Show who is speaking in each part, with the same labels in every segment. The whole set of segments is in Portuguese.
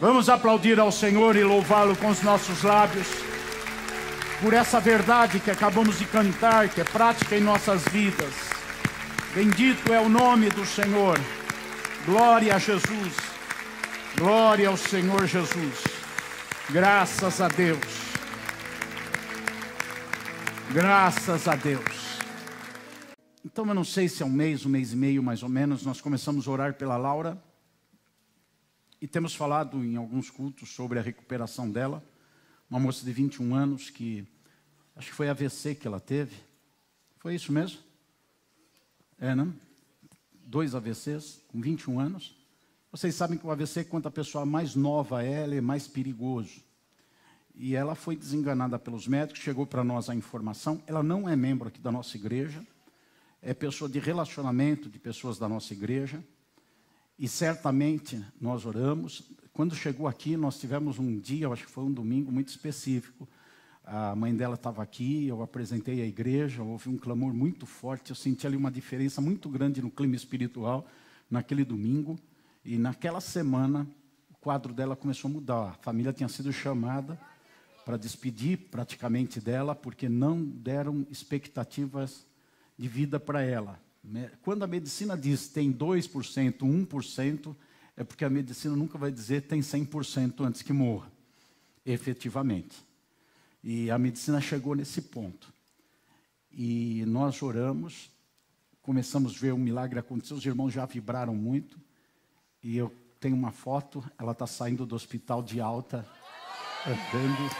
Speaker 1: Vamos aplaudir ao Senhor e louvá-lo com os nossos lábios por essa verdade que acabamos de cantar, que é prática em nossas vidas. Bendito é o nome do Senhor. Glória a Jesus. Glória ao Senhor Jesus. Graças a Deus. Graças a Deus. Então eu não sei se é um mês e meio mais ou menos, nós começamos a orar pela Laura. E temos falado em alguns cultos sobre a recuperação dela. Uma moça de 21 anos que, acho que foi AVC que ela teve. Foi isso mesmo? Não? 2 AVCs com 21 anos. Vocês sabem que o AVC, quanto a pessoa mais nova é, ela é mais perigoso. E ela foi desenganada pelos médicos, chegou para nós a informação. Ela não é membro aqui da nossa igreja. É pessoa de relacionamento de pessoas da nossa igreja. E certamente nós oramos. Quando chegou aqui, nós tivemos um dia, eu acho que foi um domingo muito específico. A mãe dela estava aqui, eu apresentei a igreja, houve um clamor muito forte. Eu senti ali uma diferença muito grande no clima espiritual naquele domingo. E naquela semana, o quadro dela começou a mudar. A família tinha sido chamada para despedir praticamente dela, porque não deram expectativas de vida para ela. Quando a medicina diz tem 2%, 1%, é porque a medicina nunca vai dizer tem 100% antes que morra, efetivamente. E a medicina chegou nesse ponto. E nós oramos, começamos a ver um milagre acontecer, os irmãos já vibraram muito. E eu tenho uma foto, ela está saindo do hospital de alta, andando.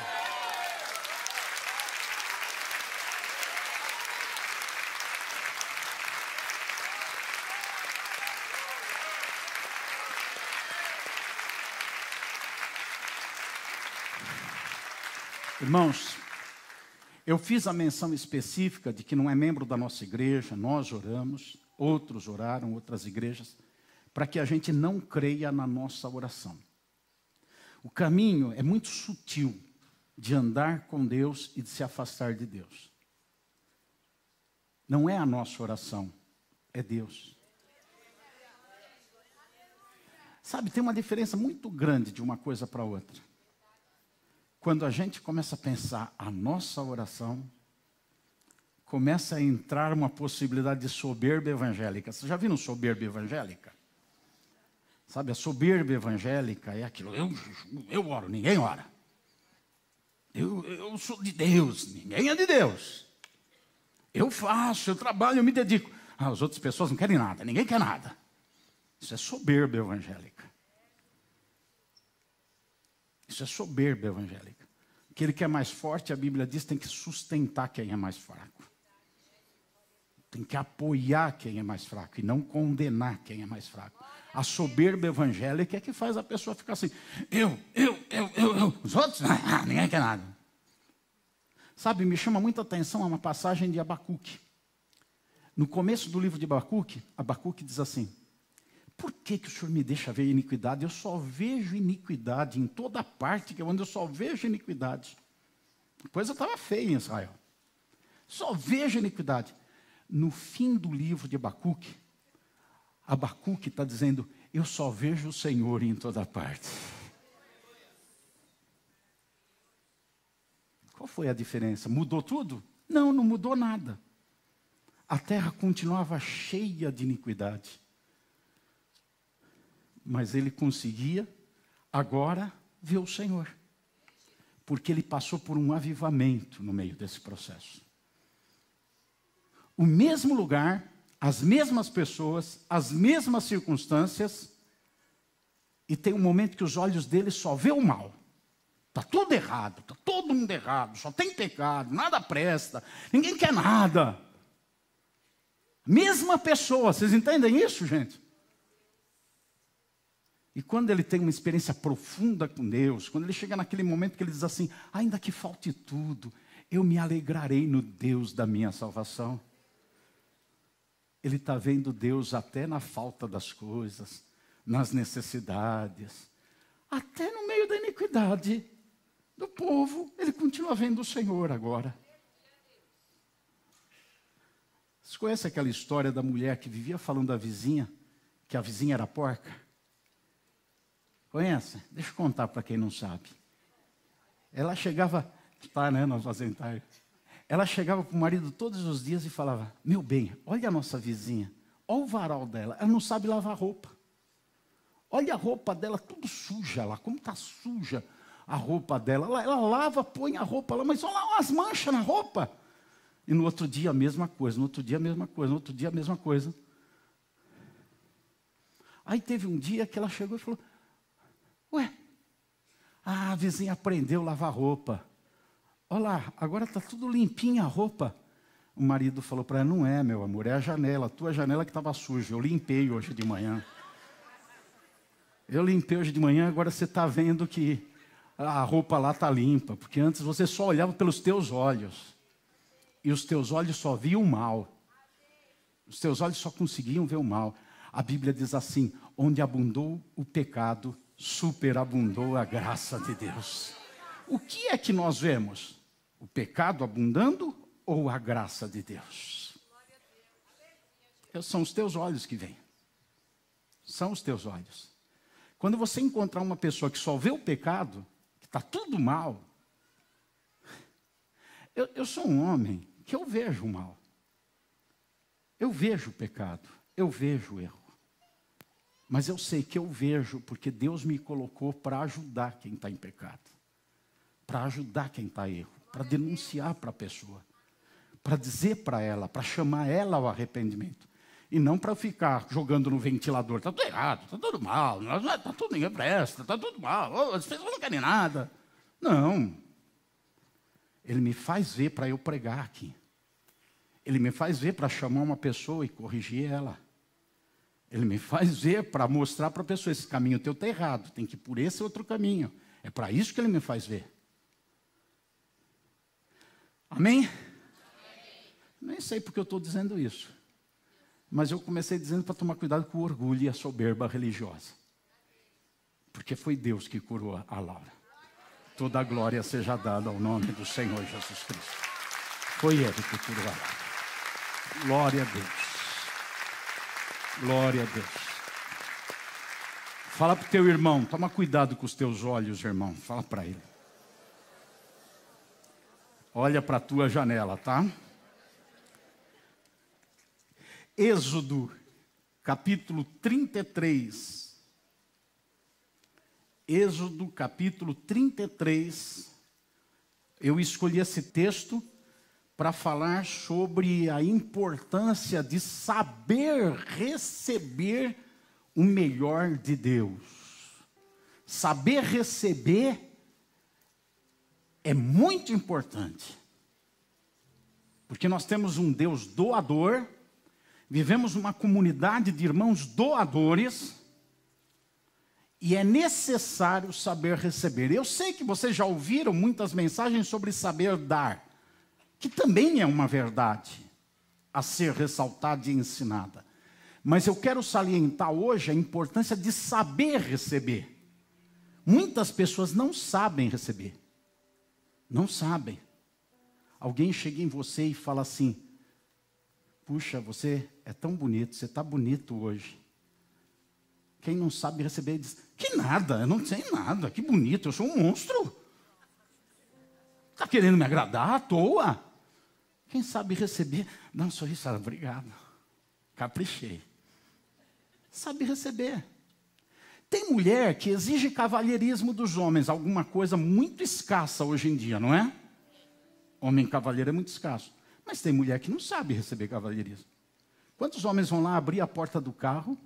Speaker 1: Irmãos, eu fiz a menção específica de que não é membro da nossa igreja, nós oramos, outros oraram, outras igrejas, para que a gente não creia na nossa oração. O caminho é muito sutil de andar com Deus e de se afastar de Deus. Não é a nossa oração, é Deus. Sabe, tem uma diferença muito grande de uma coisa para outra. Quando a gente começa a pensar a nossa oração, começa a entrar uma possibilidade de soberba evangélica. Vocês já viram soberba evangélica? Sabe, a soberba evangélica é aquilo, eu oro, ninguém ora. Eu sou de Deus, ninguém é de Deus. Eu faço, eu trabalho, eu me dedico. As outras pessoas não querem nada, ninguém quer nada. Isso é soberba evangélica. Isso é soberba evangélica. Aquele que é mais forte, a Bíblia diz, tem que sustentar quem é mais fraco. Tem que apoiar quem é mais fraco e não condenar quem é mais fraco. A soberba evangélica é que faz a pessoa ficar assim, eu. Os outros, ninguém quer nada. Sabe, me chama muita atenção uma passagem de Abacuque. No começo do livro de Abacuque, Abacuque diz assim, por que o Senhor me deixa ver iniquidade? Eu só vejo iniquidade em toda parte que eu só vejo iniquidade. A coisa estava feia em Israel. Só vejo iniquidade. No fim do livro de Abacuque, Abacuque está dizendo, eu só vejo o Senhor em toda parte. Qual foi a diferença? Mudou tudo? Não, não mudou nada. A terra continuava cheia de iniquidade. Mas ele conseguia, agora, ver o Senhor. Porque ele passou por um avivamento no meio desse processo. O mesmo lugar, as mesmas pessoas, as mesmas circunstâncias, e tem um momento que os olhos dele só vê o mal. Está tudo errado, está todo mundo errado, só tem pecado, nada presta, ninguém quer nada. Mesma pessoa, vocês entendem isso, gente? E quando ele tem uma experiência profunda com Deus, quando ele chega naquele momento que ele diz assim, ainda que falte tudo, eu me alegrarei no Deus da minha salvação. Ele está vendo Deus até na falta das coisas, nas necessidades, até no meio da iniquidade do povo, ele continua vendo o Senhor agora. Vocês conhecem aquela história da mulher que vivia falando da vizinha, que a vizinha era porca? Conhece? Deixa eu contar para quem não sabe. Ela chegava, tá, né, nós fazemos tarde. Ela chegava para o marido todos os dias e falava: meu bem, olha a nossa vizinha, olha o varal dela, ela não sabe lavar roupa. Olha a roupa dela, tudo suja lá, como está suja a roupa dela. Ela lava, põe a roupa lá, mas olha as manchas na roupa. E no outro dia a mesma coisa, no outro dia a mesma coisa, no outro dia a mesma coisa. Aí teve um dia que ela chegou e falou: ué, a vizinha aprendeu a lavar roupa. Olha lá, agora está tudo limpinha a roupa. O marido falou para ela: não é, meu amor, é a janela, a tua janela que estava suja, eu limpei hoje de manhã. Eu limpei hoje de manhã, agora você está vendo que a roupa lá está limpa, porque antes você só olhava pelos teus olhos. E os teus olhos só viam o mal. Os teus olhos só conseguiam ver o mal. A Bíblia diz assim: onde abundou o pecado, superabundou a graça de Deus. O que é que nós vemos? O pecado abundando ou a graça de Deus? São os teus olhos que vêm. São os teus olhos. Quando você encontrar uma pessoa que só vê o pecado, que está tudo mal. Eu sou um homem que eu vejo o mal. Eu vejo o pecado, eu vejo o erro. Mas eu sei que eu vejo porque Deus me colocou para ajudar quem está em pecado. Para ajudar quem está em erro. Para denunciar para a pessoa. Para dizer para ela, para chamar ela ao arrependimento. E não para ficar jogando no ventilador: está tudo errado, está tudo mal, está tudo, ninguém presta, está tudo mal, as pessoas não querem nada. Não. Ele me faz ver para eu pregar aqui. Ele me faz ver para chamar uma pessoa e corrigir ela. Ele me faz ver para mostrar para a pessoa: esse caminho teu está errado, tem que ir por esse outro caminho. É para isso que ele me faz ver. Amém? Nem sei porque eu estou dizendo isso. Mas eu comecei dizendo para tomar cuidado com o orgulho e a soberba religiosa. Porque foi Deus que curou a Laura. Toda a glória seja dada ao nome do Senhor Jesus Cristo. Foi Ele que curou a Laura. Glória a Deus. Glória a Deus. Fala para o teu irmão: toma cuidado com os teus olhos, irmão. Fala para ele. Olha para a tua janela, tá? Êxodo, capítulo 33. Êxodo, capítulo 33. Eu escolhi esse texto para falar sobre a importância de saber receber o melhor de Deus. Saber receber é muito importante. Porque nós temos um Deus doador. Vivemos uma comunidade de irmãos doadores e é necessário saber receber. Eu sei que vocês já ouviram muitas mensagens sobre saber dar, que também é uma verdade a ser ressaltada e ensinada. Mas eu quero salientar hoje a importância de saber receber. Muitas pessoas não sabem receber. Não sabem. Alguém chega em você e fala assim: puxa, você é tão bonito, você está bonito hoje. Quem não sabe receber diz: que nada, eu não sei nada, que bonito, eu sou um monstro. Está querendo me agradar à toa? Quem sabe receber, dá um sorriso, obrigado, caprichei. Sabe receber. Tem mulher que exige cavalheirismo dos homens, alguma coisa muito escassa hoje em dia, não é? Homem cavalheiro é muito escasso. Mas tem mulher que não sabe receber cavalheirismo. Quantos homens vão lá abrir a porta do carro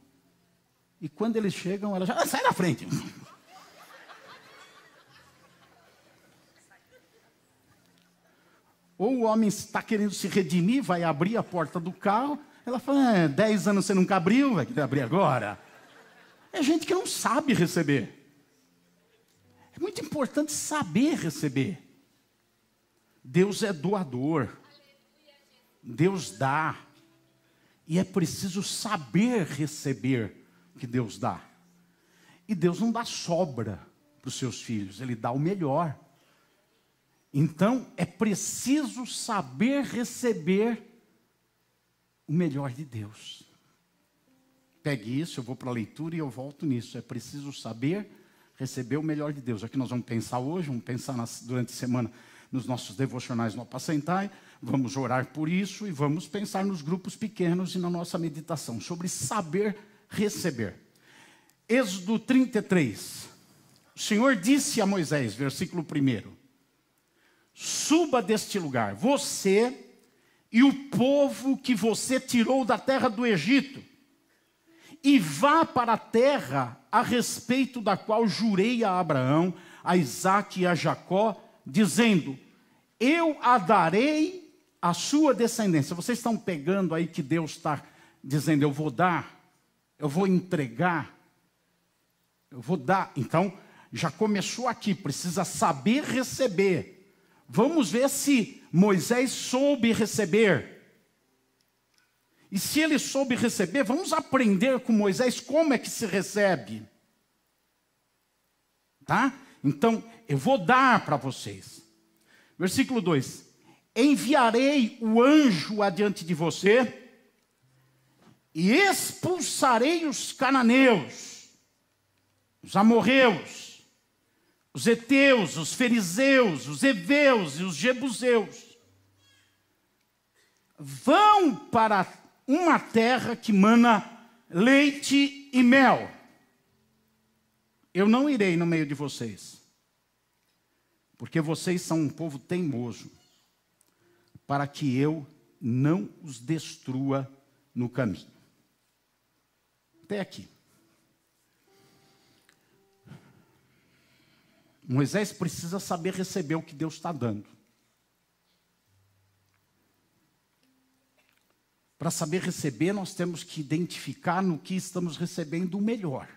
Speaker 1: e quando eles chegam, ela já sai da frente. Ou o homem está querendo se redimir, vai abrir a porta do carro, ela fala: 10 anos você nunca abriu, vai querer abrir agora. É gente que não sabe receber. É muito importante saber receber. Deus é doador. Deus dá. E é preciso saber receber o que Deus dá. E Deus não dá sobra para os seus filhos, Ele dá o melhor. Então, é preciso saber receber o melhor de Deus. Pegue isso, eu vou para a leitura e eu volto nisso. É preciso saber receber o melhor de Deus. Aqui nós vamos pensar hoje, vamos pensar durante a semana nos nossos devocionais no Apacentai, vamos orar por isso e vamos pensar nos grupos pequenos e na nossa meditação sobre saber receber. Êxodo 33. O Senhor disse a Moisés, versículo 1: suba deste lugar, você e o povo que você tirou da terra do Egito, e vá para a terra a respeito da qual jurei a Abraão, a Isaque e a Jacó, dizendo: eu a darei à sua descendência. Vocês estão pegando aí que Deus está dizendo: eu vou dar, eu vou entregar, eu vou dar. Então, já começou aqui, precisa saber receber. Vamos ver se Moisés soube receber. E se ele soube receber, vamos aprender com Moisés como é que se recebe. Tá? Então, eu vou dar para vocês. Versículo 2: enviarei o anjo adiante de você, e expulsarei os cananeus, os amorreus, os heteus, os fariseus, os heveus e os jebuseus. Vão para uma terra que mana leite e mel. Eu não irei no meio de vocês, porque vocês são um povo teimoso, para que eu não os destrua no caminho. Até aqui. Moisés precisa saber receber o que Deus está dando. Para saber receber, nós temos que identificar no que estamos recebendo o melhor.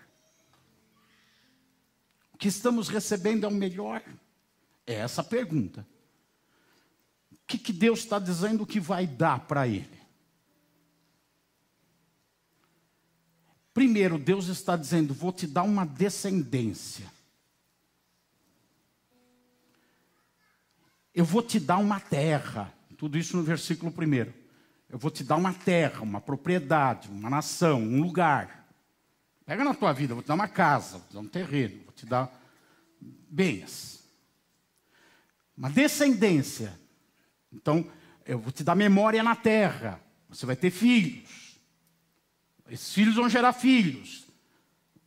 Speaker 1: O que estamos recebendo é o melhor? É essa a pergunta. O que Deus está dizendo que vai dar para ele? Primeiro, Deus está dizendo: vou te dar uma descendência. Eu vou te dar uma terra. Tudo isso no versículo 1. Eu vou te dar uma terra, uma propriedade, uma nação, um lugar. Pega na tua vida, vou te dar uma casa, vou te dar um terreno, vou te dar bens. Uma descendência. Então, eu vou te dar memória na terra. Você vai ter filhos. Esses filhos vão gerar filhos.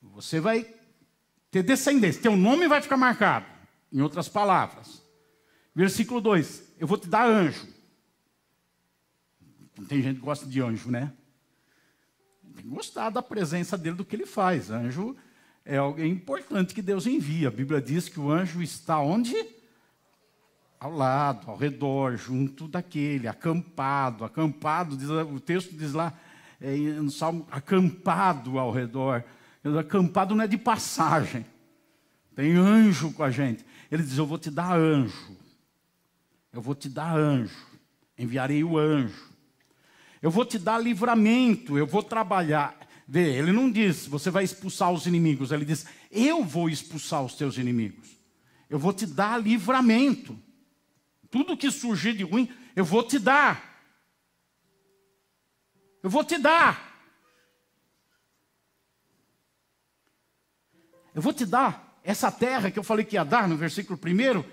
Speaker 1: Você vai ter descendência. Teu nome vai ficar marcado. Em outras palavras. Versículo 2. Eu vou te dar anjo. Tem gente que gosta de anjo, né? Tem que gostar da presença dele, do que ele faz. Anjo é alguém importante que Deus envia. A Bíblia diz que o anjo está onde? Ao lado, ao redor, junto daquele, acampado. Acampado, o texto diz lá, no Salmo, acampado ao redor. Acampado não é de passagem. Tem anjo com a gente. Ele diz: eu vou te dar anjo. Eu vou te dar anjo. Enviarei o anjo. Eu vou te dar livramento. Eu vou trabalhar. Vê, ele não diz: você vai expulsar os inimigos. Ele diz: eu vou expulsar os teus inimigos. Eu vou te dar livramento. Tudo que surgir de ruim, eu vou te dar. Eu vou te dar. Eu vou te dar essa terra que eu falei que ia dar no versículo 1.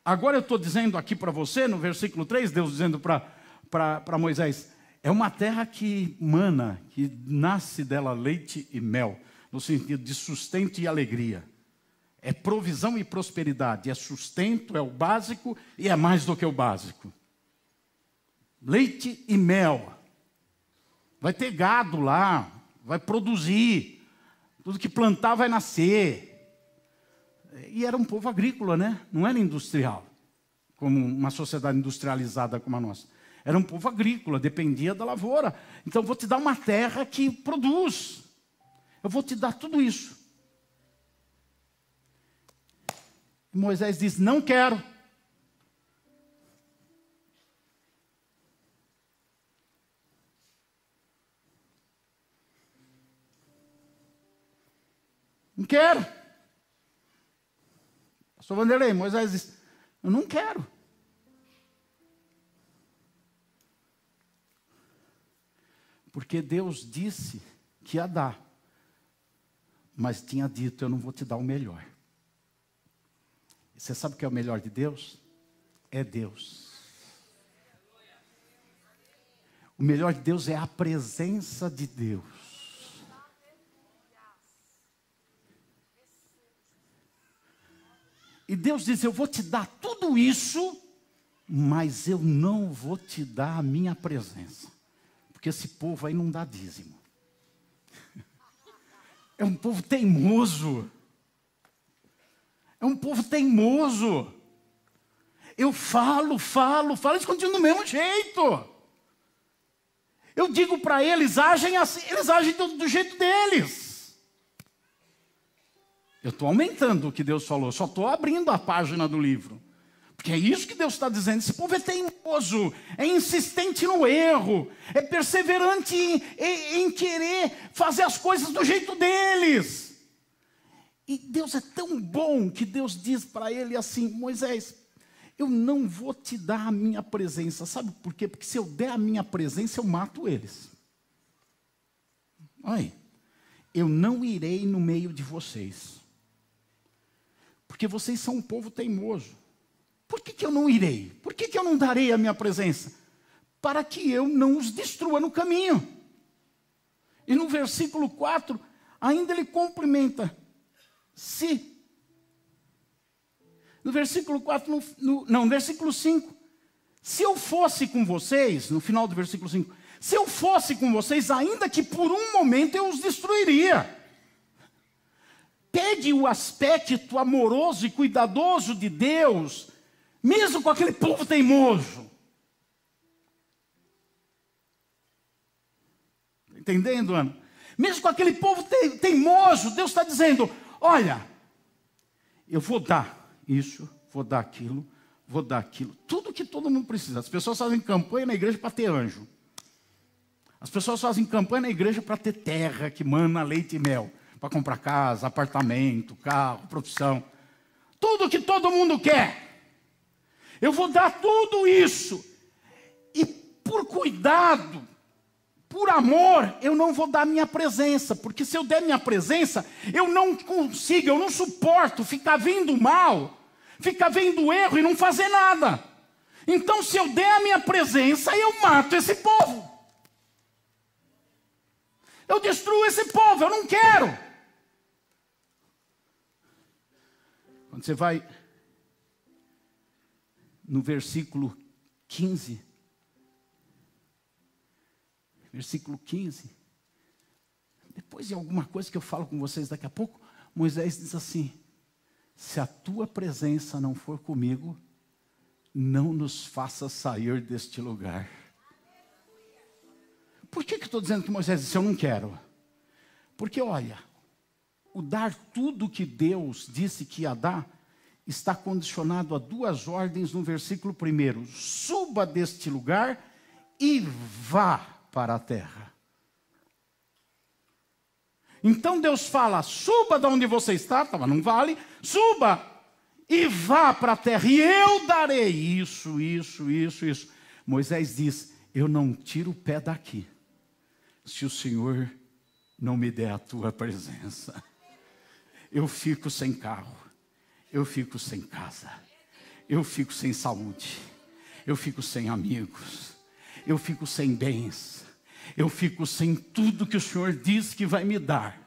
Speaker 1: Agora eu estou dizendo aqui para você, no versículo 3, Deus dizendo para Moisés: é uma terra que mana, que nasce dela leite e mel, no sentido de sustento e alegria. É provisão e prosperidade, é sustento, é o básico e é mais do que o básico. Leite e mel. Vai ter gado lá, vai produzir, tudo que plantar vai nascer. E era um povo agrícola, né? Não era industrial, como uma sociedade industrializada como a nossa. Era um povo agrícola, dependia da lavoura. Então, eu vou te dar uma terra que produz. Eu vou te dar tudo isso. E Moisés diz: não quero. Não quero. Pastor Vanderlei, Moisés diz: eu não quero. Porque Deus disse que ia dar. Mas tinha dito: eu não vou te dar o melhor. Você sabe o que é o melhor de Deus? É Deus. O melhor de Deus é a presença de Deus. E Deus diz, eu vou te dar tudo isso, mas eu não vou te dar a minha presença. Porque esse povo aí não dá dízimo. É um povo teimoso. É um povo teimoso. Eu falo, eles continuam do mesmo jeito. Eu digo para eles, agem assim, eles agem do jeito deles. Eu estou aumentando o que Deus falou, só estou abrindo a página do livro. Porque é isso que Deus está dizendo. Esse povo é teimoso, é insistente no erro, é perseverante em querer fazer as coisas do jeito deles. E Deus é tão bom que Deus diz para ele assim, Moisés, eu não vou te dar a minha presença. Sabe por quê? Porque se eu der a minha presença, eu mato eles. Olha, eu não irei no meio de vocês. Porque vocês são um povo teimoso. Por que eu não irei? Por que eu não darei a minha presença? Para que eu não os destrua no caminho. E no versículo 4, ainda ele complementa. No versículo 4, no versículo 5. Se eu fosse com vocês, no final do versículo 5, se eu fosse com vocês, ainda que por um momento eu os destruiria. Pegue o aspecto amoroso e cuidadoso de Deus, mesmo com aquele povo teimoso. Entendendo, Ana? Mesmo com aquele povo teimoso, Deus está dizendo, olha, eu vou dar isso, vou dar aquilo, tudo que todo mundo precisa. As pessoas fazem campanha na igreja para ter anjo. As pessoas fazem campanha na igreja para ter terra que mana leite e mel, para comprar casa, apartamento, carro, profissão. Tudo que todo mundo quer. Eu vou dar tudo isso. E por cuidado, por amor, eu não vou dar minha presença. Porque se eu der minha presença, eu não consigo, eu não suporto ficar vendo mal, ficar vendo erro e não fazer nada. Então, se eu der a minha presença, eu mato esse povo. Eu destruo esse povo, eu não quero. Quando você vai no versículo 15, depois de alguma coisa que eu falo com vocês daqui a pouco, Moisés diz assim, se a tua presença não for comigo, não nos faça sair deste lugar. Por que eu estou dizendo que Moisés disse, eu não quero? Porque olha, o dar tudo que Deus disse que ia dar, está condicionado a duas ordens no versículo 1. Suba deste lugar e vá para a terra. Então Deus fala, suba de onde você está, estava num vale, suba e vá para a terra, e eu darei isso. Moisés diz, eu não tiro o pé daqui, se o Senhor não me der a tua presença. Eu fico sem carro, eu fico sem casa, eu fico sem saúde, eu fico sem amigos, eu fico sem bens, eu fico sem tudo que o Senhor diz que vai me dar,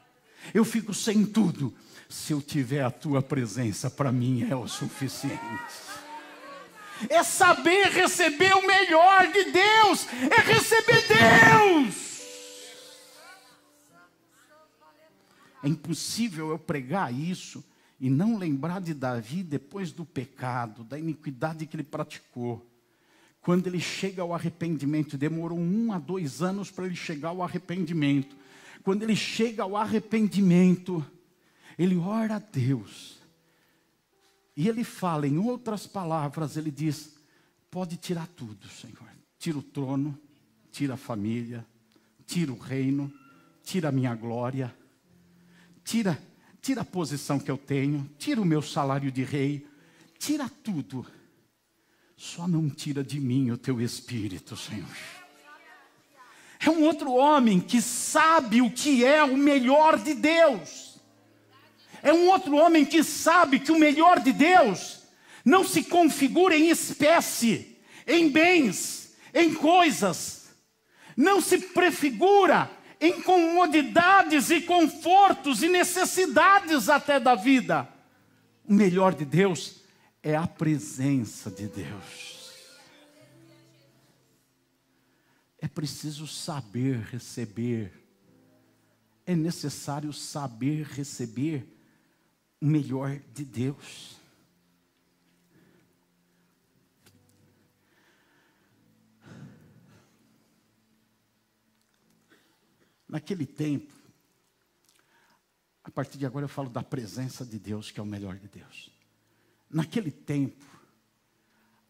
Speaker 1: eu fico sem tudo. Se eu tiver a tua presença, para mim é o suficiente. É saber receber o melhor de Deus, é receber Deus. É impossível eu pregar isso e não lembrar de Davi depois do pecado, da iniquidade que ele praticou. Quando ele chega ao arrependimento, demorou 1 a 2 anos para ele chegar ao arrependimento. Quando ele chega ao arrependimento, ele ora a Deus. E ele fala, em outras palavras, ele diz, pode tirar tudo, Senhor. Tira o trono, tira a família, tira o reino, tira a minha glória. Tira a posição que eu tenho, tira o meu salário de rei, tira tudo. Só não tira de mim o teu espírito, Senhor. É um outro homem que sabe o que é o melhor de Deus. É um outro homem que sabe que o melhor de Deus Não se configura em espécie, em bens, em coisas. Não se prefigura em comodidades e confortos e necessidades até da vida. O melhor de Deus é a presença de Deus. É preciso saber receber. É necessário saber receber o melhor de Deus. Naquele tempo, a partir de agora eu falo da presença de Deus, que é o melhor de Deus. Naquele tempo,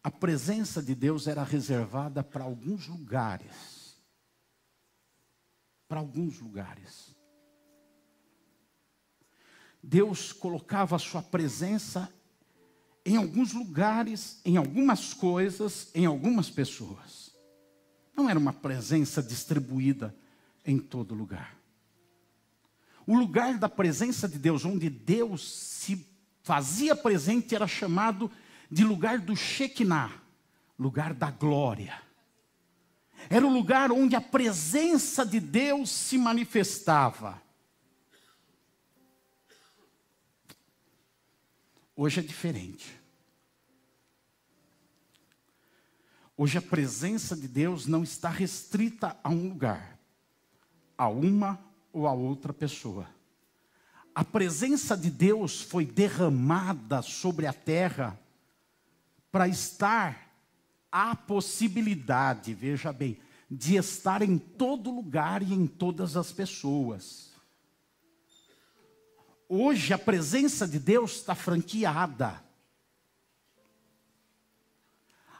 Speaker 1: a presença de Deus era reservada para alguns lugares. Para alguns lugares. Deus colocava a sua presença em alguns lugares, em algumas coisas, em algumas pessoas. Não era uma presença distribuída em todo lugar. O lugar da presença de Deus, onde Deus se fazia presente, era chamado de lugar do Shekinah, lugar da glória. Era o lugar onde a presença de Deus se manifestava. Hoje é diferente. Hoje a presença de Deus não está restrita a um lugar, a uma ou a outra pessoa. A presença de Deus foi derramada sobre a terra para estar a possibilidade, veja bem, de estar em todo lugar e em todas as pessoas. Hoje a presença de Deus está franqueada.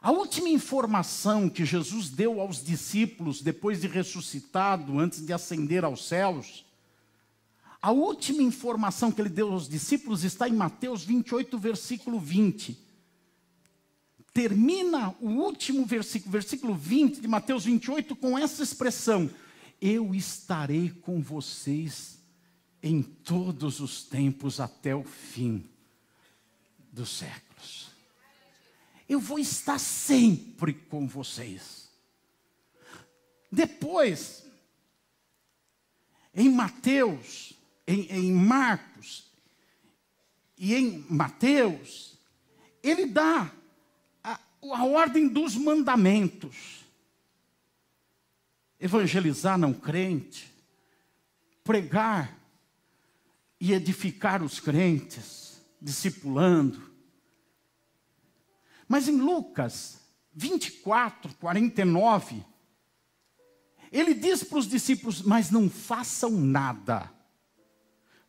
Speaker 1: A última informação que Jesus deu aos discípulos, depois de ressuscitado, antes de ascender aos céus, a última informação que ele deu aos discípulos está em Mateus 28, versículo 20. Termina o último versículo, versículo 20 de Mateus 28, com essa expressão: eu estarei com vocês em todos os tempos até o fim dos séculos. Eu vou estar sempre com vocês. Depois, em Mateus, em Marcos e em Mateus, ele dá a ordem dos mandamentos. Evangelizar não crente, pregar e edificar os crentes, discipulando. Mas em Lucas 24, 49, ele diz para os discípulos: mas não façam nada,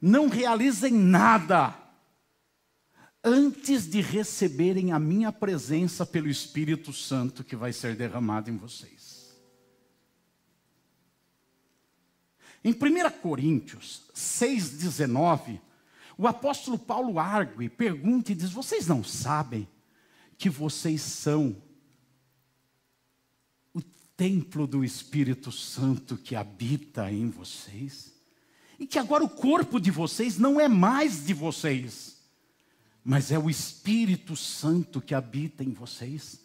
Speaker 1: não realizem nada, antes de receberem a minha presença pelo Espírito Santo que vai ser derramado em vocês. Em 1 Coríntios 6,19, o apóstolo Paulo argue, pergunta e diz: vocês não sabem que vocês são o templo do Espírito Santo que habita em vocês? E que agora o corpo de vocês não é mais de vocês, mas é o Espírito Santo que habita em vocês?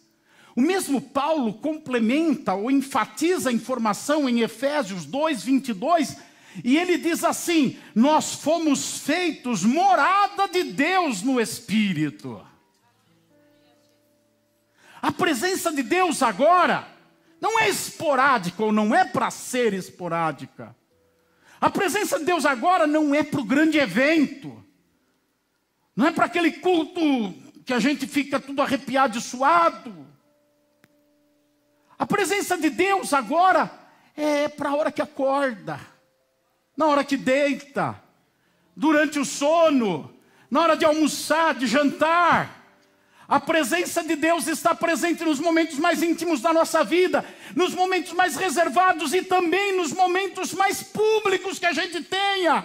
Speaker 1: O mesmo Paulo complementa ou enfatiza a informação em Efésios 2:22, e ele diz assim: nós fomos feitos morada de Deus no Espírito. A presença de Deus agora não é esporádica, ou não é para ser esporádica. A presença de Deus agora não é para o grande evento, não é para aquele culto que a gente fica tudo arrepiado e suado. A presença de Deus agora é para a hora que acorda, na hora que deita, durante o sono, na hora de almoçar, de jantar. A presença de Deus está presente nos momentos mais íntimos da nossa vida, nos momentos mais reservados e também nos momentos mais públicos que a gente tenha.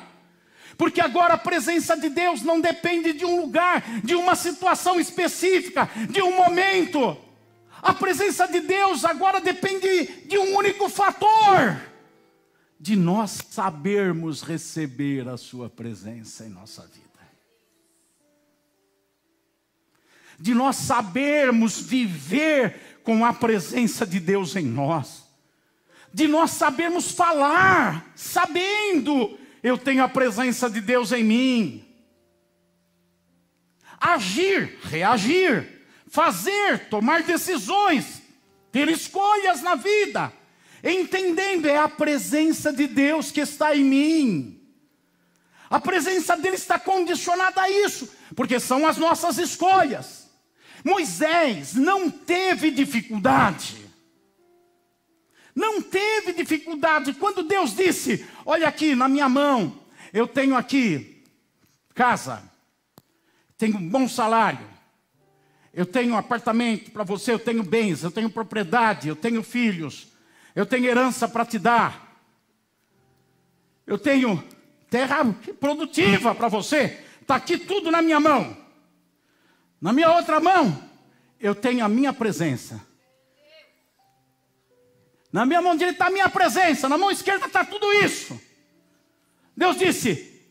Speaker 1: Porque agora a presença de Deus não depende de um lugar, de uma situação específica, de um momento. A presença de Deus agora depende de um único fator: de nós sabermos receber a sua presença em nossa vida. de nós sabermos viver com a presença de Deus em nós, de nós sabermos falar, sabendo eu tenho a presença de Deus em mim. Agir, reagir, fazer, tomar decisões, ter escolhas na vida, entendendo é a presença de Deus que está em mim. A presença dele está condicionada a isso, porque são as nossas escolhas. Moisés não teve dificuldade. Não teve dificuldade quando Deus disse: olha aqui na minha mão, eu tenho aqui casa, tenho um bom salário, eu tenho um apartamento para você, eu tenho bens, eu tenho propriedade, eu tenho filhos, eu tenho herança para te dar, eu tenho terra produtiva para você, está aqui tudo na minha mão. Na minha outra mão, eu tenho a minha presença. Na minha mão direita está a minha presença, na mão esquerda está tudo isso. Deus disse: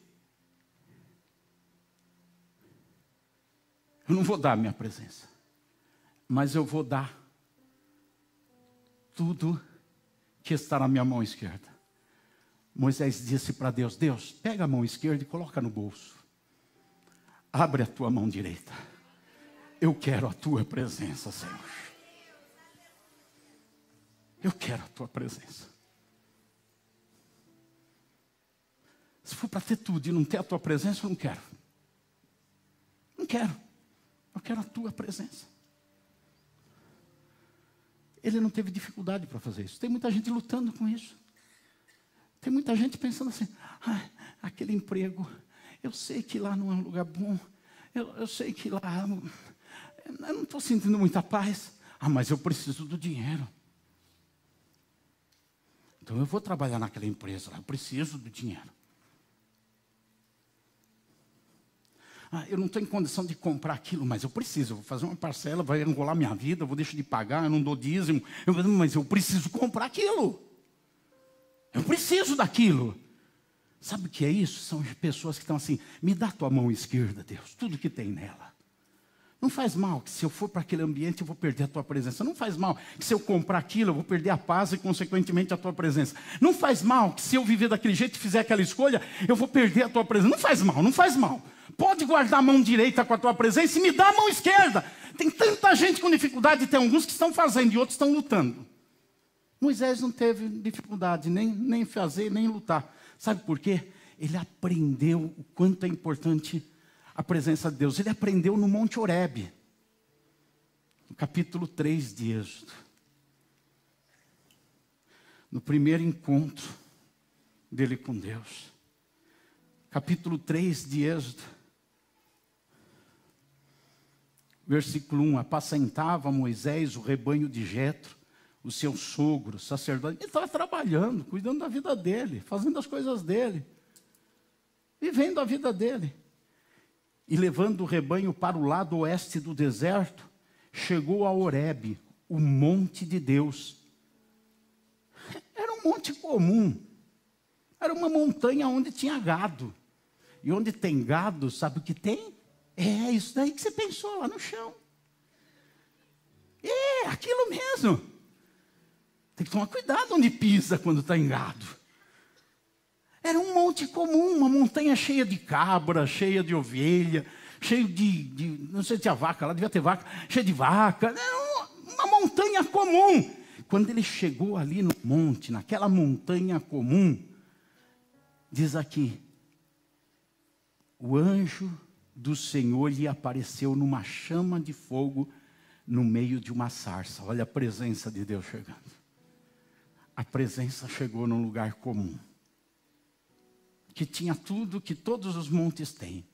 Speaker 1: eu não vou dar a minha presença, mas eu vou dar tudo que está na minha mão esquerda. Moisés disse para Deus: Deus, pega a mão esquerda e coloca no bolso. Abre a tua mão direita. Eu quero a tua presença, Senhor. Eu quero a tua presença. Se for para ter tudo e não ter a tua presença, eu não quero. Não quero. Eu quero a tua presença. Ele não teve dificuldade para fazer isso. Tem muita gente lutando com isso. Tem muita gente pensando assim: aquele emprego, eu sei que lá não é um lugar bom. Eu sei que lá eu não estou sentindo muita paz. Mas eu preciso do dinheiro. Então eu vou trabalhar naquela empresa lá, eu preciso do dinheiro. Eu não estou em condição de comprar aquilo, mas eu preciso. Eu vou fazer uma parcela, vai enrolar minha vida, eu vou deixar de pagar, eu não dou dízimo. Mas eu preciso comprar aquilo. Eu preciso daquilo. Sabe o que é isso? São pessoas que estão assim: me dá a tua mão esquerda, Deus, tudo que tem nela. Não faz mal que se eu for para aquele ambiente eu vou perder a tua presença. Não faz mal que se eu comprar aquilo eu vou perder a paz e consequentemente a tua presença. Não faz mal que se eu viver daquele jeito e fizer aquela escolha eu vou perder a tua presença. Não faz mal, não faz mal. Pode guardar a mão direita com a tua presença e me dá a mão esquerda. Tem tanta gente com dificuldade, tem alguns que estão fazendo e outros estão lutando. Moisés não teve dificuldade nem fazer, nem lutar. Sabe por quê? Ele aprendeu o quanto é importante a presença de Deus. Ele aprendeu no Monte Horebe, no capítulo 3 de Êxodo. No primeiro encontro dele com Deus. Capítulo 3 de Êxodo. Versículo 1. Apacentava Moisés o rebanho de Jetro, o seu sogro, sacerdote. Ele estava trabalhando, cuidando da vida dele, fazendo as coisas dele, vivendo a vida dele. E levando o rebanho para o lado oeste do deserto, chegou a Horebe, o monte de Deus. Era um monte comum. Era uma montanha onde tinha gado. E onde tem gado, sabe o que tem? É isso daí que você pensou, lá no chão. É, aquilo mesmo. Tem que tomar cuidado onde pisa quando está em gado. Era um monte comum, uma montanha cheia de cabra, cheia de ovelha, cheio de não sei se tinha vaca, lá devia ter vaca, cheia de vaca. Era uma montanha comum. Quando ele chegou ali no monte, naquela montanha comum, diz aqui: o anjo do Senhor lhe apareceu numa chama de fogo no meio de uma sarça. Olha a presença de Deus chegando. A presença chegou num lugar comum, que tinha tudo que todos os montes têm.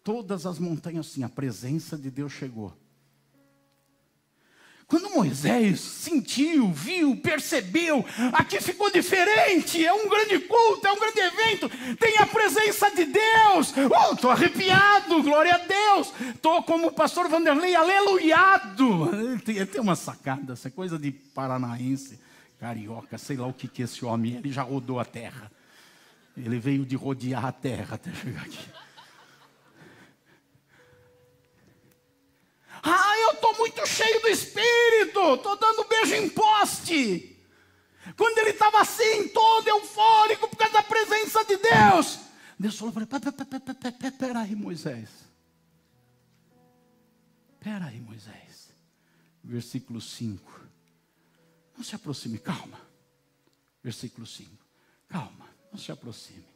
Speaker 1: Todas as montanhas tinham. A presença de Deus chegou. Quando Moisés sentiu, viu, percebeu, aqui ficou diferente, é um grande culto, é um grande evento, tem a presença de Deus. Estou arrepiado, glória a Deus. Estou como o pastor Vanderlei, aleluiado. Ele tem uma sacada, essa coisa de paranaense, carioca, sei lá o que é esse homem, ele já rodou a terra. Ele veio de rodear a terra até chegar aqui. cheio do Espírito, estou dando beijo em poste. Quando ele estava assim, todo eufórico por causa da presença de Deus, Deus falou para ele: pera aí, Moisés. Pera aí, Moisés. Versículo 5. Não se aproxime, calma. Versículo 5. Calma, não se aproxime.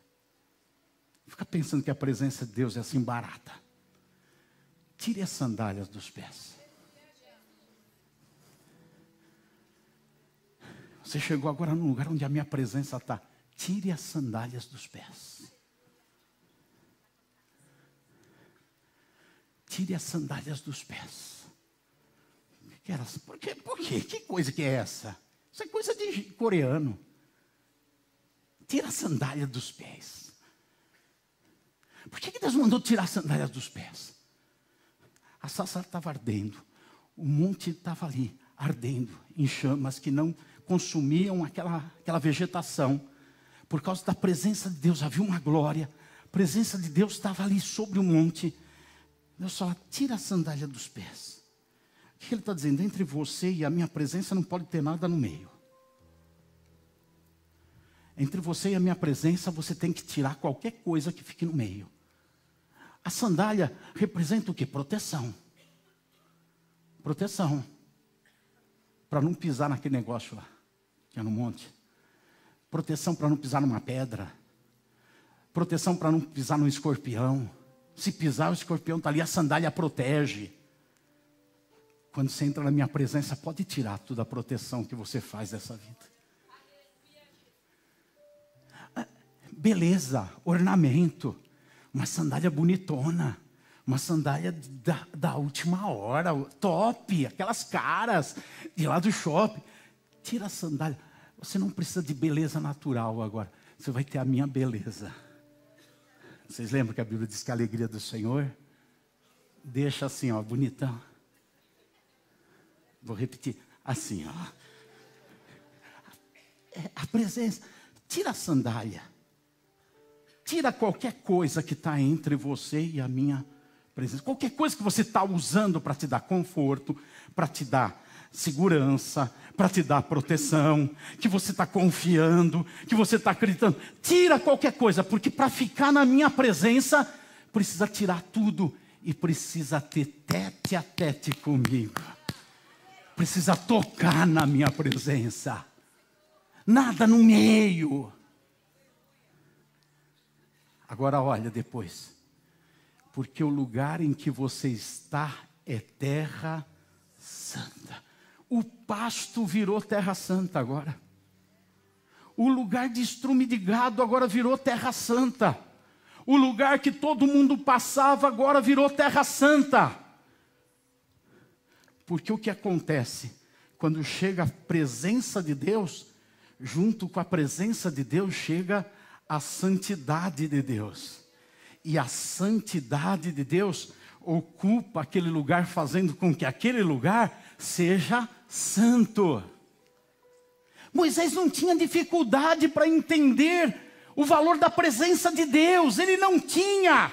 Speaker 1: Fica pensando que a presença de Deus é assim barata. Tire as sandálias dos pés. Você chegou agora num lugar onde a minha presença está. Tire as sandálias dos pés. Tire as sandálias dos pés. Por quê? Que coisa que é essa? Isso é coisa de coreano. Tira a sandália dos pés. Por que Deus mandou tirar a sandália dos pés? A sarça estava ardendo. O monte estava ali, ardendo, em chamas que não consumiam aquela vegetação. Por causa da presença de Deus, havia uma glória. A presença de Deus estava ali sobre o monte. Deus fala: tira a sandália dos pés. O que ele está dizendo? Entre você e a minha presença não pode ter nada no meio. Entre você e a minha presença, você tem que tirar qualquer coisa que fique no meio. A sandália representa o quê? Proteção. Proteção. Para não pisar naquele negócio lá, que é no monte. Proteção para não pisar numa pedra. Proteção para não pisar num escorpião. Se pisar, o escorpião está ali, a sandália protege. Quando você entra na minha presença, pode tirar toda a proteção que você faz dessa vida. Beleza, ornamento, uma sandália bonitona, uma sandália da última hora, top, aquelas caras de lá do shopping. Tira a sandália. Você não precisa de beleza natural agora, você vai ter a minha beleza. Vocês lembram que a Bíblia diz que a alegria do Senhor deixa assim, ó, bonitão. Vou repetir, assim, ó. A presença, tira a sandália. Tira qualquer coisa que está entre você e a minha presença. Qualquer coisa que você está usando para te dar conforto, para te dar segurança, para te dar proteção, que você está confiando, que você está acreditando. Tira qualquer coisa, porque para ficar na minha presença, precisa tirar tudo e precisa ter tete a tete comigo. Precisa tocar na minha presença. Nada no meio. Agora olha depois. Porque o lugar em que você está é terra santa. O pasto virou terra santa agora. O lugar de estrume de gado agora virou terra santa. O lugar que todo mundo passava agora virou terra santa. Porque o que acontece? Quando chega a presença de Deus, junto com a presença de Deus chega a santidade de Deus. E a santidade de Deus ocupa aquele lugar, fazendo com que aquele lugar seja santo. Moisés não tinha dificuldade para entender o valor da presença de Deus. Ele não tinha.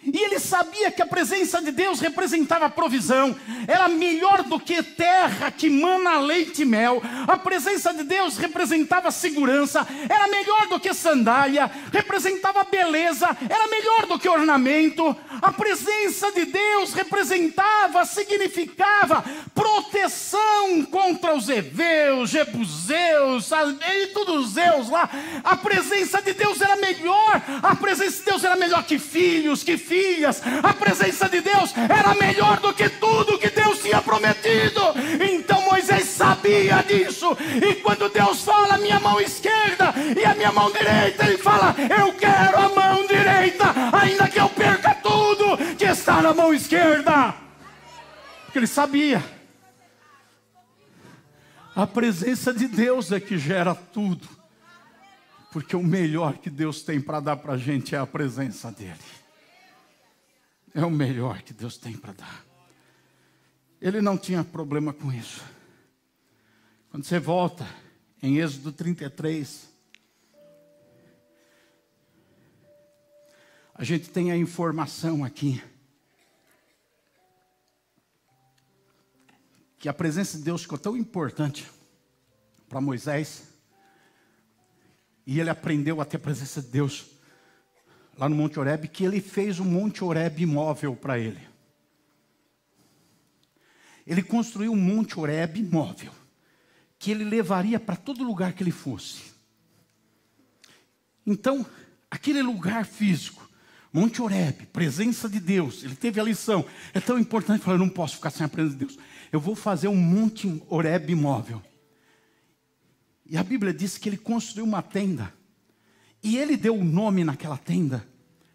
Speaker 1: E ele sabia que a presença de Deus representava provisão. Era melhor do que terra que mana leite e mel. A presença de Deus representava segurança. Era melhor do que sandália. Representava beleza. Era melhor do que ornamento. A presença de Deus representava, significava proteção contra os heveus, jebuseus, e todos os zeus lá. A presença de Deus era melhor. A presença de Deus era melhor que filhos, que filhas. A presença de Deus era melhor do que tudo que Deus tinha prometido. Então Moisés sabia disso. E quando Deus fala minha mão esquerda e a minha mão direita, ele fala: eu quero a mão direita, ainda que eu perca tudo que está na mão esquerda. Porque ele sabia. A presença de Deus é que gera tudo. Porque o melhor que Deus tem para dar para a gente é a presença dele. É o melhor que Deus tem para dar. Ele não tinha problema com isso. Quando você volta em Êxodo 33, a gente tem a informação aqui que a presença de Deus ficou tão importante para Moisés, e ele aprendeu a ter a presença de Deus lá no Monte Horebe, que ele fez o Monte Horebe móvel para ele. Ele construiu um Monte Horebe móvel, que ele levaria para todo lugar que ele fosse. Então, aquele lugar físico, Monte Horebe, presença de Deus, ele teve a lição. É tão importante, falar, eu não posso ficar sem a presença de Deus. Eu vou fazer um Monte Horebe móvel. E a Bíblia diz que ele construiu uma tenda. E ele deu o nome naquela tenda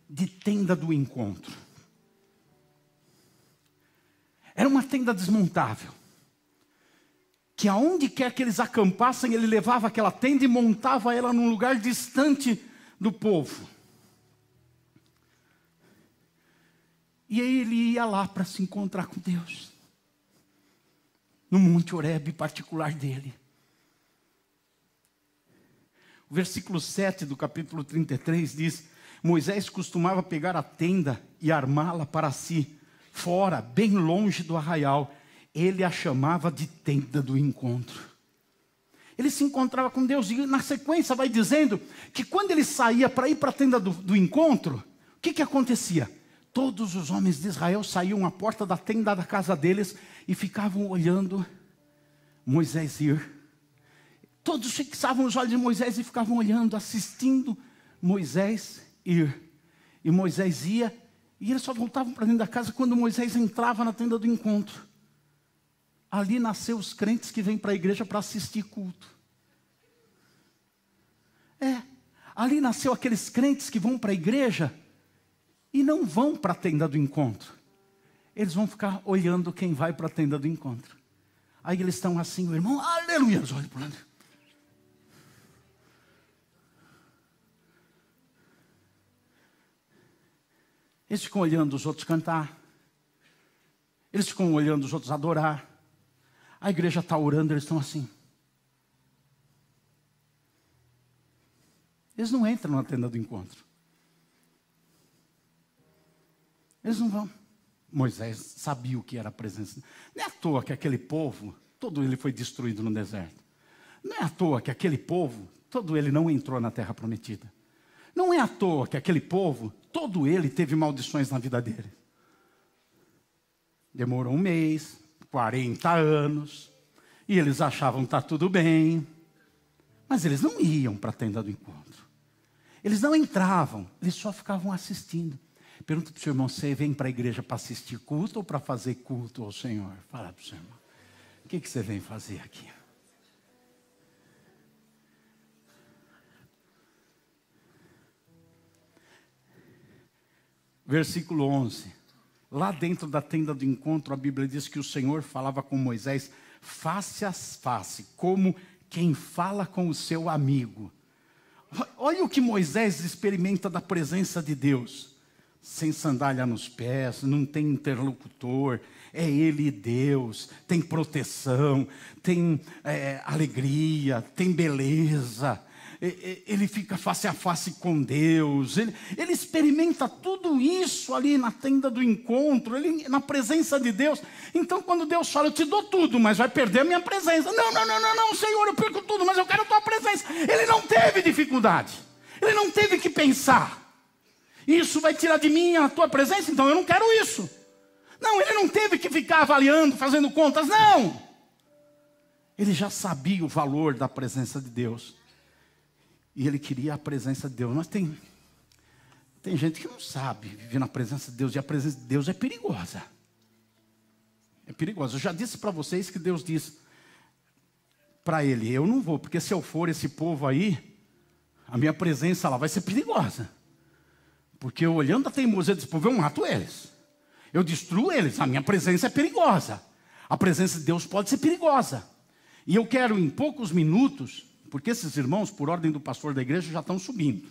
Speaker 1: de tenda do encontro. Era uma tenda desmontável. Que aonde quer que eles acampassem, ele levava aquela tenda e montava ela num lugar distante do povo. E aí ele ia lá para se encontrar com Deus. No Monte Horebe particular dele. O versículo 7 do capítulo 33 diz: Moisés costumava pegar a tenda e armá-la para si, fora, bem longe do arraial. Ele a chamava de tenda do encontro. Ele se encontrava com Deus, e na sequência vai dizendo que quando ele saía para ir para a tenda do encontro, o que acontecia? Todos os homens de Israel saíam à porta da tenda da casa deles e ficavam olhando Moisés ir. Todos fixavam os olhos de Moisés e ficavam olhando, assistindo Moisés ir. E Moisés ia, e eles só voltavam para dentro da casa quando Moisés entrava na tenda do encontro. Ali nasceu os crentes que vêm para a igreja para assistir culto. Ali nasceu aqueles crentes que vão para a igreja e não vão para a tenda do encontro. Eles vão ficar olhando quem vai para a tenda do encontro. Aí eles estão assim, o irmão, aleluia, olha para lá. Eles ficam olhando os outros cantar. Eles ficam olhando os outros adorar. A igreja está orando, eles estão assim. Eles não entram na tenda do encontro. Eles não vão. Moisés sabia o que era a presença. Não é à toa que aquele povo, todo ele foi destruído no deserto. Não é à toa que aquele povo, todo ele não entrou na terra prometida. Não é à toa que aquele povo, todo ele teve maldições na vida dele. Demorou 1 mês, 40 anos, e eles achavam que está tudo bem. Mas eles não iam para a tenda do encontro. Eles não entravam, eles só ficavam assistindo. Pergunta para o seu irmão, você vem para a igreja para assistir culto ou para fazer culto ao Senhor? Fala para o seu irmão, o que você vem fazer aqui? Versículo 11. Lá dentro da tenda do encontro, a Bíblia diz que o Senhor falava com Moisés face a face, como quem fala com o seu amigo. Olha o que Moisés experimenta da presença de Deus. Sem sandália nos pés, não tem interlocutor, é Ele e Deus, tem proteção, tem alegria, tem beleza. Ele fica face a face com Deus, ele experimenta tudo isso ali na tenda do encontro, na presença de Deus. Então quando Deus fala, eu te dou tudo, mas vai perder a minha presença. Não, Senhor, eu perco tudo, mas eu quero a tua presença. Ele não teve dificuldade, ele não teve que pensar, isso vai tirar de mim a tua presença, então eu não quero isso. Não, ele não teve que ficar avaliando, fazendo contas, não. Ele já sabia o valor da presença de Deus. E ele queria a presença de Deus. Mas tem gente que não sabe viver na presença de Deus. E a presença de Deus é perigosa. É perigosa. Eu já disse para vocês que Deus disse para ele, eu não vou, porque se eu for esse povo aí, a minha presença lá vai ser perigosa. Porque eu olhando a teimosia desse povo, eu mato eles. Eu destruo eles. A minha presença é perigosa. A presença de Deus pode ser perigosa. E eu quero em poucos minutos... Porque esses irmãos, por ordem do pastor da igreja, já estão subindo.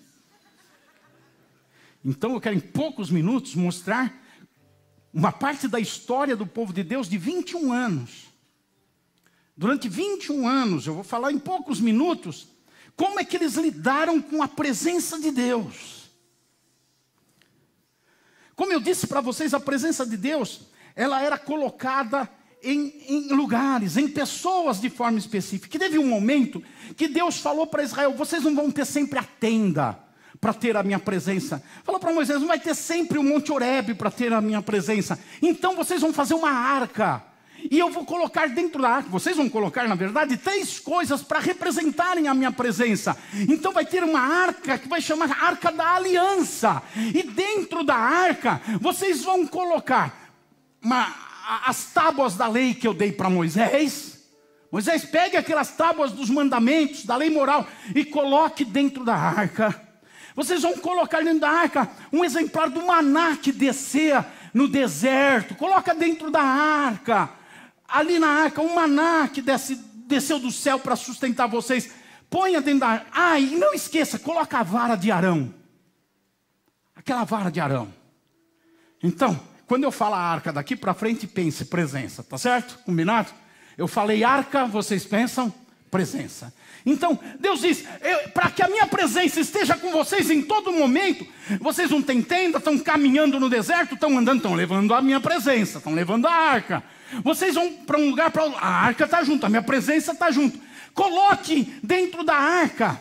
Speaker 1: Então eu quero em poucos minutos mostrar uma parte da história do povo de Deus de 21 anos. Durante 21 anos, eu vou falar em poucos minutos, como é que eles lidaram com a presença de Deus. Como eu disse para vocês, a presença de Deus, ela era colocada em lugares, em pessoas de forma específica. Que teve um momento que Deus falou para Israel: vocês não vão ter sempre a tenda para ter a minha presença. Falou para Moisés: não vai ter sempre o Monte Horebe para ter a minha presença. Então vocês vão fazer uma arca. E eu vou colocar dentro da arca, vocês vão colocar, na verdade, 3 coisas para representarem a minha presença. Então vai ter uma arca que vai chamar Arca da Aliança. E dentro da arca, vocês vão colocar as tábuas da lei que eu dei para Moisés. Moisés, pegue aquelas tábuas dos mandamentos, da lei moral, e coloque dentro da arca. Vocês vão colocar dentro da arca um exemplar do maná que descia no deserto. Coloca dentro da arca. Ali na arca, um maná que desceu do céu para sustentar vocês. Ponha dentro da arca. E não esqueça, coloca a vara de Arão. Aquela vara de Arão. Então, quando eu falo a arca daqui para frente, pense presença, tá certo? Combinado? Eu falei arca, vocês pensam presença. Então, Deus diz, para que a minha presença esteja com vocês em todo momento, vocês não têm tenda, estão caminhando no deserto, estão andando, estão levando a minha presença, estão levando a arca. Vocês vão para um lugar, a arca está junto, a minha presença está junto. Coloque dentro da arca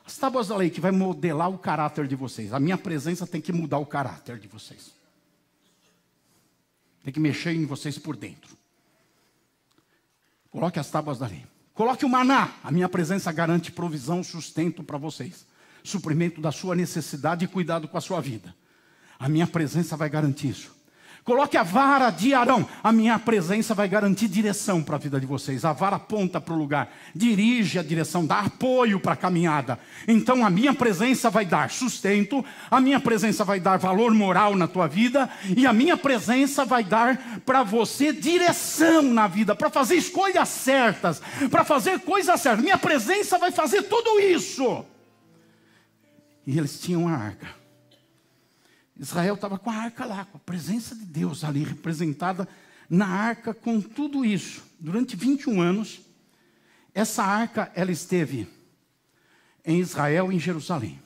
Speaker 1: as tábuas da lei, que vai modelar o caráter de vocês. A minha presença tem que mudar o caráter de vocês. Tem que mexer em vocês por dentro. Coloque as tábuas da lei. Coloque o maná. A minha presença garante provisão, sustento para vocês. Suprimento da sua necessidade e cuidado com a sua vida. A minha presença vai garantir isso. Coloque a vara de Arão. A minha presença vai garantir direção para a vida de vocês. A vara aponta para o lugar. Dirige a direção, dá apoio para a caminhada. Então a minha presença vai dar sustento. A minha presença vai dar valor moral na tua vida. E a minha presença vai dar para você direção na vida. Para fazer escolhas certas. Para fazer coisas certas. Minha presença vai fazer tudo isso. E eles tinham a arca. Israel estava com a arca lá, com a presença de Deus ali representada na arca com tudo isso. Durante 21 anos, essa arca ela esteve em Israel e em Jerusalém.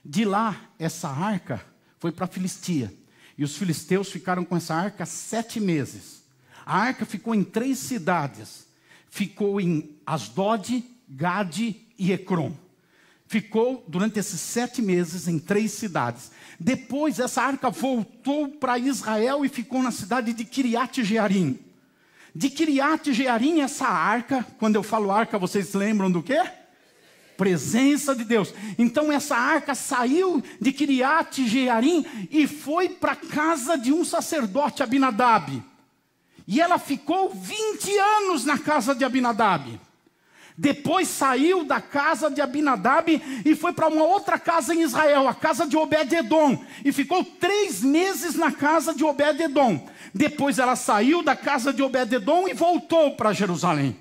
Speaker 1: De lá, essa arca foi para a Filistia. E os filisteus ficaram com essa arca 7 meses. A arca ficou em 3 cidades. Ficou em Asdod, Gade e Ecrom. Ficou durante esses 7 meses em 3 cidades. Depois essa arca voltou para Israel e ficou na cidade de Kiriat Jearim. De Kiriat Jearim, essa arca, quando eu falo arca, vocês lembram do quê? Presença de Deus. Então essa arca saiu de Kiriat Jearim e foi para a casa de um sacerdote, Abinadab. E ela ficou 20 anos na casa de Abinadab. Depois saiu da casa de Abinadab e foi para uma outra casa em Israel, a casa de Obed-edom. E ficou 3 meses na casa de Obed-edom. Depois ela saiu da casa de Obed-edom e voltou para Jerusalém.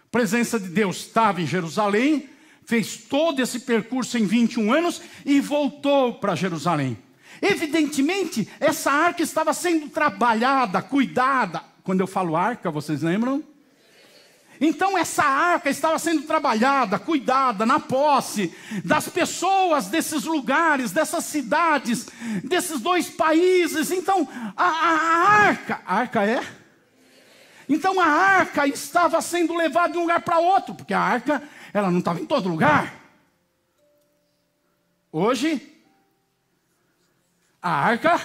Speaker 1: A presença de Deus estava em Jerusalém, fez todo esse percurso em 21 anos e voltou para Jerusalém. Evidentemente, essa arca estava sendo trabalhada, cuidada. Quando eu falo arca, vocês lembram? Então essa arca estava sendo trabalhada, cuidada, na posse das pessoas desses lugares, dessas cidades, desses 2 países. Então a arca é? Então a arca estava sendo levada de um lugar para outro, porque a arca ela não estava em todo lugar. Hoje, a arca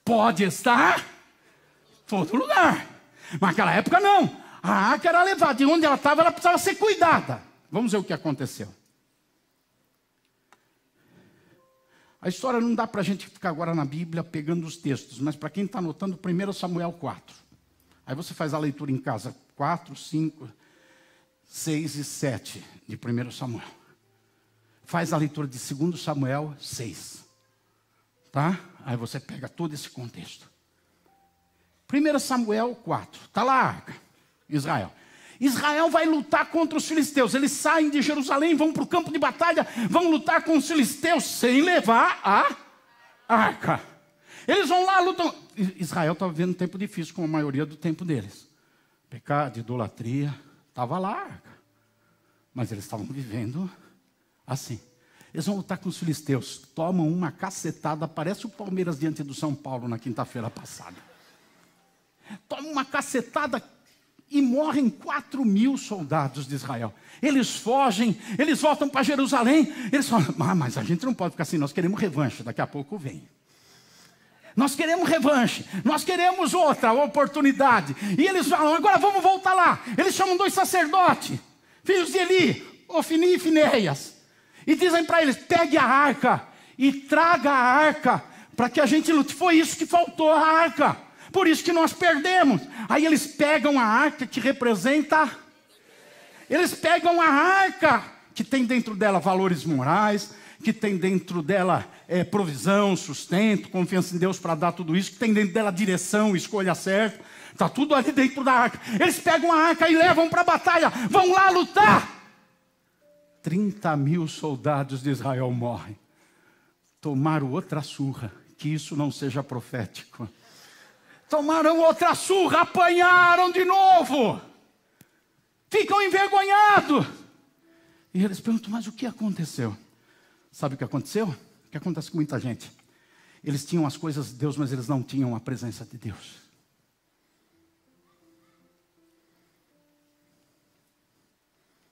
Speaker 1: pode estar em todo lugar, mas naquela época não. A arca era levada, e onde ela estava, ela precisava ser cuidada. Vamos ver o que aconteceu. A história não dá para a gente ficar agora na Bíblia pegando os textos, mas para quem está anotando, 1 Samuel 4. Aí você faz a leitura em casa, 4, 5, 6 e 7 de 1 Samuel. Faz a leitura de 2 Samuel 6. Tá? Aí você pega todo esse contexto. 1 Samuel 4, está lá a arca. Israel vai lutar contra os filisteus. Eles saem de Jerusalém, vão para o campo de batalha, vão lutar com os filisteus sem levar a arca. Eles vão lá, lutam. Israel estava vivendo um tempo difícil, como a maioria do tempo deles. Pecado, idolatria, estava lá a arca. Mas eles estavam vivendo assim. Eles vão lutar com os filisteus, tomam uma cacetada, parece o Palmeiras diante do São Paulo na quinta-feira passada. toma uma cacetada e morrem 4.000 soldados de Israel. Eles fogem, eles voltam para Jerusalém. Eles falam, mas a gente não pode ficar assim, nós queremos revanche, daqui a pouco vem. Nós queremos revanche, nós queremos outra oportunidade. E eles falam, agora vamos voltar lá. Eles chamam 2 sacerdotes, filhos de Eli, Ofni e Finéias. E dizem para eles, pegue a arca e traga a arca para que a gente lute. Foi isso que faltou, a arca. Por isso que nós perdemos. Aí eles pegam a arca que representa. Eles pegam a arca que tem dentro dela valores morais, que tem dentro dela provisão, sustento, confiança em Deus para dar tudo isso, que tem dentro dela direção, escolha certa. Está tudo ali dentro da arca. Eles pegam a arca e levam para a batalha. Vão lá lutar. 30.000 soldados de Israel morrem. Tomaram outra surra. Que isso não seja profético. Tomaram outra surra, apanharam de novo. Ficam envergonhados. E eles perguntam, mas o que aconteceu? Sabe o que aconteceu? O que acontece com muita gente? Eles tinham as coisas de Deus, mas eles não tinham a presença de Deus.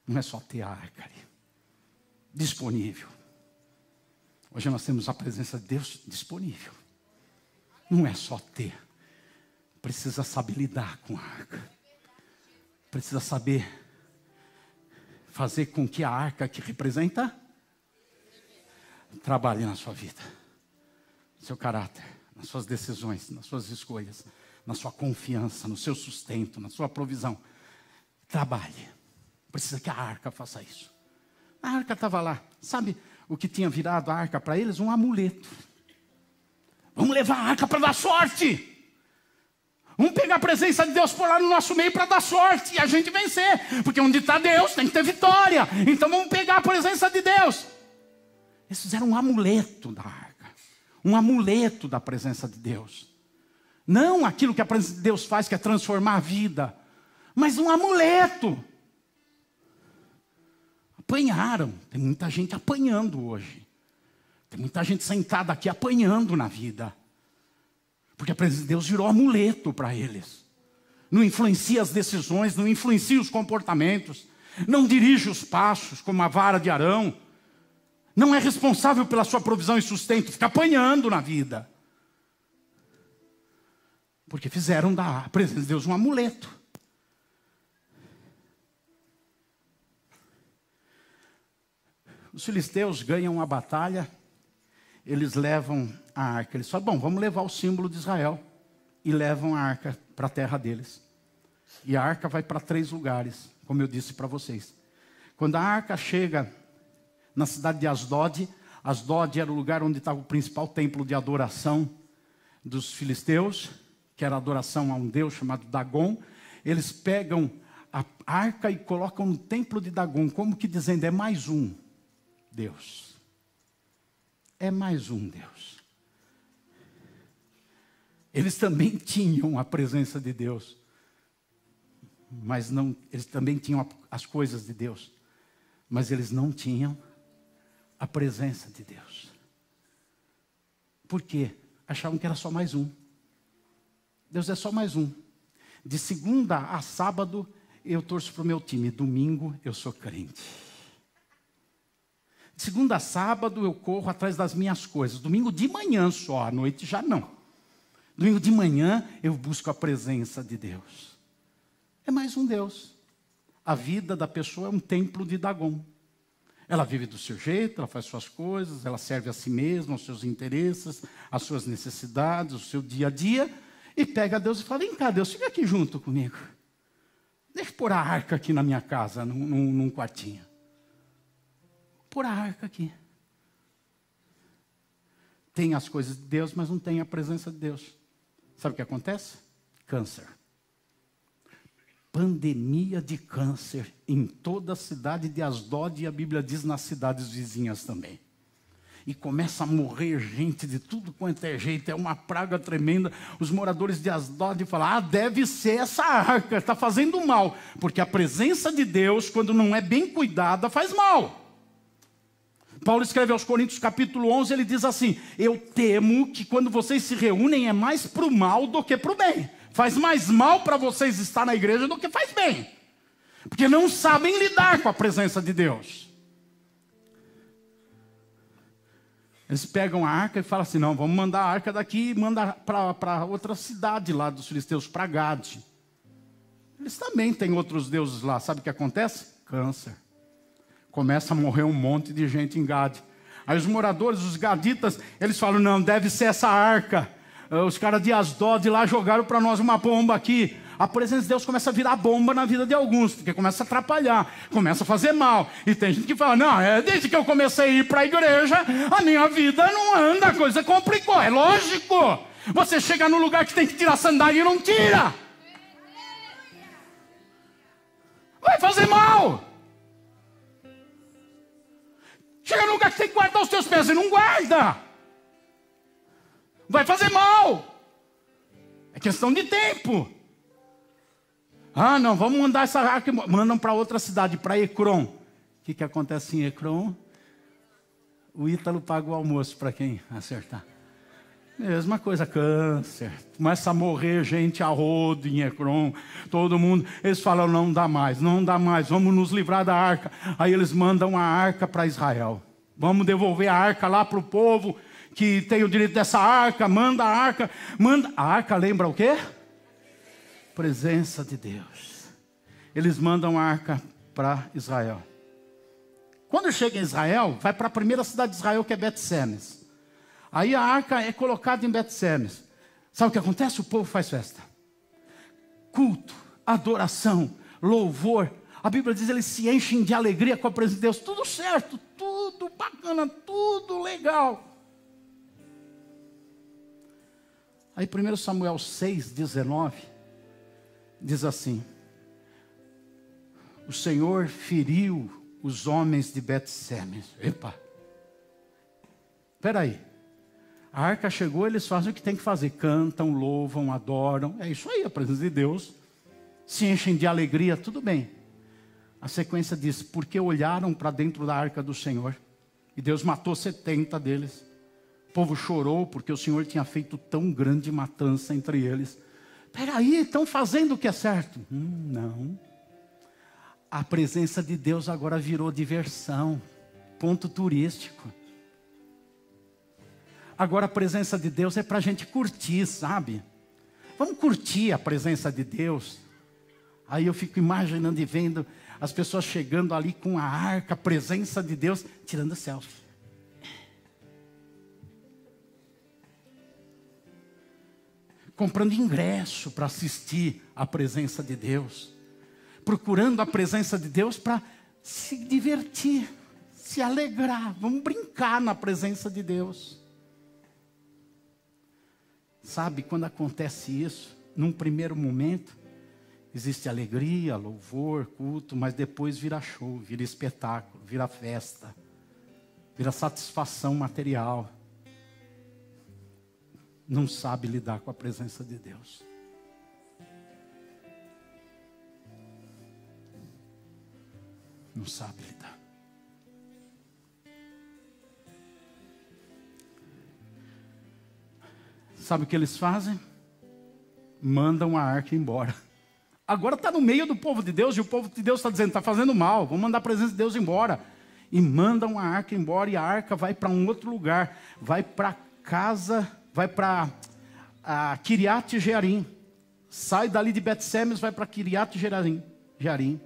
Speaker 1: Não é só ter a arca ali, disponível. Hoje nós temos a presença de Deus disponível. Não é só ter. Precisa saber lidar com a arca. Precisa saber fazer com que a arca que representa trabalhe na sua vida, no seu caráter, nas suas decisões, nas suas escolhas, na sua confiança, no seu sustento, na sua provisão. Trabalhe. Precisa que a arca faça isso. A arca estava lá. Sabe o que tinha virado a arca para eles? Um amuleto. Vamos levar a arca para dar sorte. Vamos pegar a presença de Deus por lá no nosso meio para dar sorte e a gente vencer. Porque onde está Deus tem que ter vitória. Então vamos pegar a presença de Deus. Eles fizeram um amuleto da arca. Um amuleto da presença de Deus. Não aquilo que a presença de Deus faz, que é transformar a vida. Mas um amuleto. Apanharam. Tem muita gente apanhando hoje. Tem muita gente sentada aqui apanhando na vida. Porque a presença de Deus virou amuleto para eles. Não influencia as decisões, não influencia os comportamentos. Não dirige os passos como a vara de Arão. Não é responsável pela sua provisão e sustento. Fica apanhando na vida. Porque fizeram da presença de Deus um amuleto. Os filisteus ganham a batalha. Eles levam a arca. Eles falam, bom, vamos levar o símbolo de Israel. E levam a arca para a terra deles. E a arca vai para 3 lugares, como eu disse para vocês. Quando a arca chega na cidade de Asdod, Asdod era o lugar onde estava o principal templo de adoração dos filisteus, que era a adoração a um deus chamado Dagon. Eles pegam a arca e colocam no templo de Dagon, como que dizendo, é mais um Deus. É mais um Deus. Eles também tinham a presença de Deus. Mas não, eles também tinham as coisas de Deus. Mas eles não tinham a presença de Deus. Por quê? Achavam que era só mais um. Deus é só mais um. De segunda a sábado, eu torço para o meu time. Domingo, eu sou crente. De segunda a sábado eu corro atrás das minhas coisas. Domingo de manhã só, à noite já não. Domingo de manhã eu busco a presença de Deus. É mais um Deus. A vida da pessoa é um templo de Dagon. Ela vive do seu jeito, ela faz suas coisas, ela serve a si mesma, aos seus interesses, às suas necessidades, o seu dia a dia. E pega Deus e fala, vem cá Deus, fica aqui junto comigo. Deixa eu pôr a arca aqui na minha casa, num quartinho. Por a arca aqui. Tem as coisas de Deus, mas não tem a presença de Deus. Sabe o que acontece? Câncer. Pandemia de câncer em toda a cidade de Asdod, e a Bíblia diz nas cidades vizinhas também. E começa a morrer gente de tudo quanto é jeito, é uma praga tremenda. Os moradores de Asdod falam, deve ser essa arca, está fazendo mal. Porque a presença de Deus, quando não é bem cuidada, faz mal. Paulo escreve aos Coríntios capítulo 11, ele diz assim, eu temo que quando vocês se reúnem é mais para o mal do que para o bem. Faz mais mal para vocês estar na igreja do que faz bem. Porque não sabem lidar com a presença de Deus. Eles pegam a arca e falam assim, não, vamos mandar a arca daqui e mandar para outra cidade lá dos filisteus, para Gade. Eles também têm outros deuses lá. Sabe o que acontece? Câncer. Começa a morrer um monte de gente em Gade. Aí os moradores, os gaditas, eles falam, não, deve ser essa arca. Os caras de Asdod lá jogaram para nós uma bomba aqui. A presença de Deus começa a virar bomba na vida de alguns, porque começa a atrapalhar, começa a fazer mal. E tem gente que fala, não, desde que eu comecei a ir para a igreja, a minha vida não anda, a coisa complicou. É lógico. Você chega num lugar que tem que tirar a sandália e não tira. Vai fazer mal. Chega num lugar que tem que guardar os teus pés e não guarda. Vai fazer mal. É questão de tempo. Ah, não, vamos mandar essa arca. Mandam para outra cidade, para Ecrom. O que acontece em Ecrom? O Ítalo paga o almoço para quem acertar. Mesma coisa, câncer. Começa a morrer gente a rodo em Ecrom. Todo mundo. Eles falam, não dá mais, vamos nos livrar da arca. Aí eles mandam a arca para Israel. Vamos devolver a arca lá para o povo que tem o direito dessa arca. Manda a arca. A arca lembra o quê? Presença de Deus. Eles mandam a arca para Israel. Quando chega em Israel, vai para a primeira cidade de Israel, que é Bet-Semes. Aí a arca é colocada em Bet-Semes. Sabe o que acontece? O povo faz festa. Culto, adoração, louvor. A Bíblia diz que eles se enchem de alegria com a presença de Deus. Tudo certo, tudo bacana, tudo legal. Aí 1 Samuel 6:19 diz assim: o Senhor feriu os homens de Bet-Semes. Epa! Espera aí. A arca chegou, eles fazem o que tem que fazer. Cantam, louvam, adoram. É isso aí, a presença de Deus. Se enchem de alegria, tudo bem. A sequência diz, porque olharam para dentro da arca do Senhor. E Deus matou 70 deles. O povo chorou porque o Senhor tinha feito tão grande matança entre eles. Espera aí, estão fazendo o que é certo. Não. A presença de Deus agora virou diversão. Ponto turístico. Agora a presença de Deus é para a gente curtir, sabe? Vamos curtir a presença de Deus. Aí eu fico imaginando e vendo as pessoas chegando ali com a arca, a presença de Deus, tirando selfie. Comprando ingresso para assistir a presença de Deus. Procurando a presença de Deus para se divertir, se alegrar. Vamos brincar na presença de Deus. Sabe, quando acontece isso, num primeiro momento, existe alegria, louvor, culto, mas depois vira show, vira espetáculo, vira festa, vira satisfação material. Não sabe lidar com a presença de Deus. Não sabe lidar. Sabe o que eles fazem? Mandam a arca embora. Agora está no meio do povo de Deus, e o povo de Deus está dizendo, está fazendo mal, vamos mandar a presença de Deus embora. E mandam a arca embora, e a arca vai para um outro lugar, vai para casa, vai para Kiriat Jearim. Sai dali de Bet-Semes, vai para Kiriat Jearim.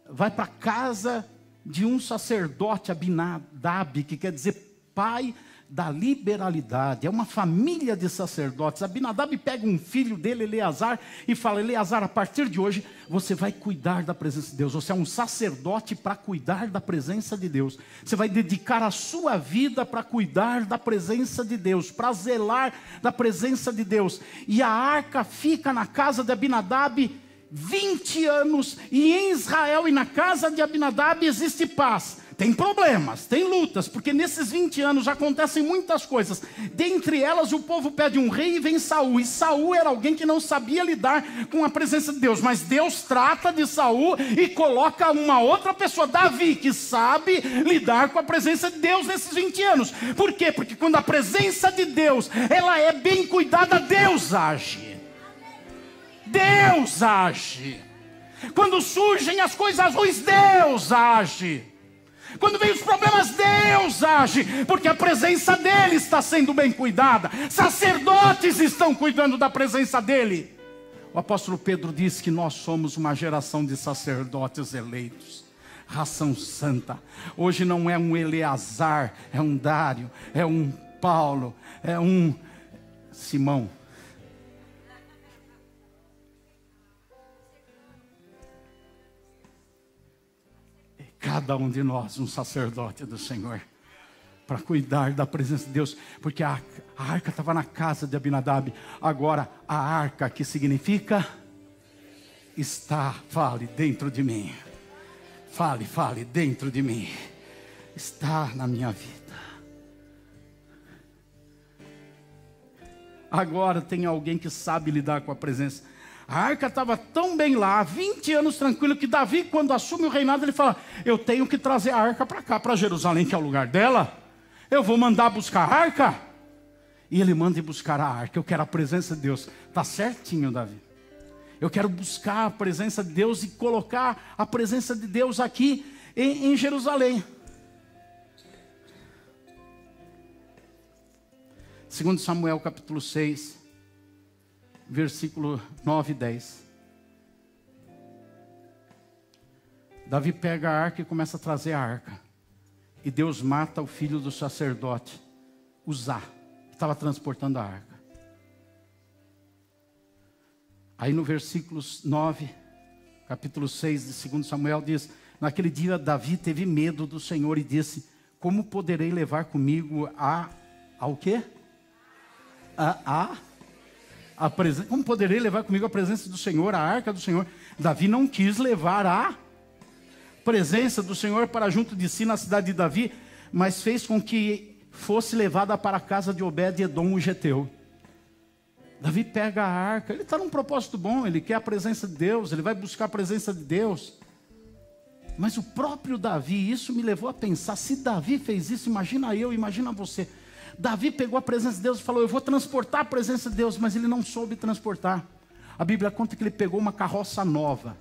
Speaker 1: Vai para a casa de um sacerdote, Abinadab, que quer dizer pai da liberalidade. É uma família de sacerdotes. Abinadab pega um filho dele, Eleazar, e fala, Eleazar, a partir de hoje, você vai cuidar da presença de Deus. Você é um sacerdote para cuidar da presença de Deus. Você vai dedicar a sua vida para cuidar da presença de Deus, para zelar da presença de Deus. E a arca fica na casa de Abinadab 20 anos, e em Israel e na casa de Abinadab existe paz. Tem problemas, tem lutas, porque nesses 20 anos acontecem muitas coisas. Dentre elas, o povo pede um rei e vem Saul. E Saul era alguém que não sabia lidar com a presença de Deus. Mas Deus trata de Saul e coloca uma outra pessoa, Davi, que sabe lidar com a presença de Deus nesses 20 anos. Por quê? Porque quando a presença de Deus, ela é bem cuidada, Deus age. Deus age. Quando surgem as coisas ruins, Deus age. Quando vem os problemas, Deus age, porque a presença dEle está sendo bem cuidada. Sacerdotes estão cuidando da presença dEle. O apóstolo Pedro diz que nós somos uma geração de sacerdotes eleitos, ração santa. Hoje não é um Eleazar, é um Dário, é um Paulo, é um Simão. Cada um de nós, um sacerdote do Senhor, para cuidar da presença de Deus, porque a arca estava na casa de Abinadab. Agora a arca, que significa está, fale dentro de mim, fale dentro de mim, está na minha vida. Agora tem alguém que sabe lidar com a presença. A arca estava tão bem lá, 20 anos tranquilo, que Davi, quando assume o reinado, ele fala: eu tenho que trazer a arca para cá, para Jerusalém, que é o lugar dela. Eu vou mandar buscar a arca. E ele manda ir buscar a arca. Eu quero a presença de Deus. Está certinho, Davi. Eu quero buscar a presença de Deus e colocar a presença de Deus aqui em Jerusalém. 2 Samuel capítulo 6. Versículo 9 e 10. Davi pega a arca e começa a trazer a arca. E Deus mata o filho do sacerdote, Uzá, que estava transportando a arca. Aí no versículo 9, capítulo 6 de 2 Samuel diz: naquele dia Davi teve medo do Senhor e disse: como poderei levar comigo ao quê? Como poderei levar comigo a presença do Senhor, a arca do Senhor? Davi não quis levar a presença do Senhor para junto de si na cidade de Davi, mas fez com que fosse levada para a casa de Obed-edom, o geteu. Davi pega a arca, ele está num propósito bom, ele quer a presença de Deus, ele vai buscar a presença de Deus. Mas o próprio Davi, isso me levou a pensar, se Davi fez isso, imagina eu, imagina você. Davi pegou a presença de Deus e falou: eu vou transportar a presença de Deus, mas ele não soube transportar. A Bíblia conta que ele pegou uma carroça nova,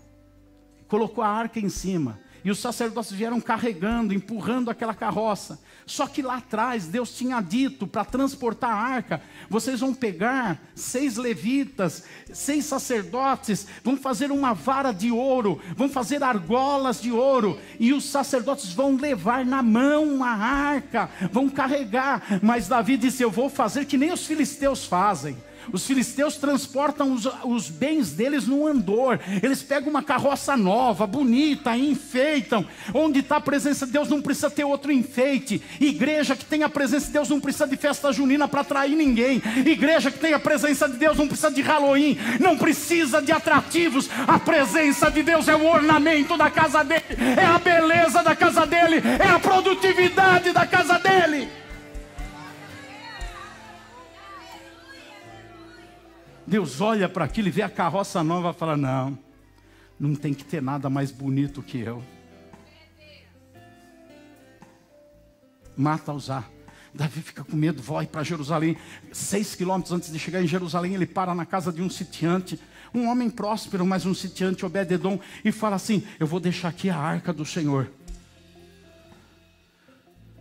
Speaker 1: colocou a arca em cima, e os sacerdotes vieram carregando, empurrando aquela carroça. Só que lá atrás Deus tinha dito para transportar a arca: vocês vão pegar 6 levitas, 6 sacerdotes, vão fazer uma vara de ouro, vão fazer argolas de ouro, e os sacerdotes vão levar na mão a arca, vão carregar. Mas Davi disse: eu vou fazer que nem os filisteus fazem. Os filisteus transportam os bens deles no andor. Eles pegam uma carroça nova, bonita, e enfeitam. Onde está a presença de Deus não precisa ter outro enfeite. Igreja que tem a presença de Deus não precisa de festa junina para atrair ninguém. Igreja que tem a presença de Deus não precisa de Halloween, não precisa de atrativos. A presença de Deus é o ornamento da casa dele, é a beleza da casa dele, é a produtividade da casa dele. Deus olha para aquilo e vê a carroça nova e fala: não tem que ter nada mais bonito que eu. Mata Uzá. Davi fica com medo, vai para Jerusalém. 6 quilômetros antes de chegar em Jerusalém, ele para na casa de um sitiante, um homem próspero, mas um sitiante, Obed-edom, e fala assim: eu vou deixar aqui a arca do Senhor.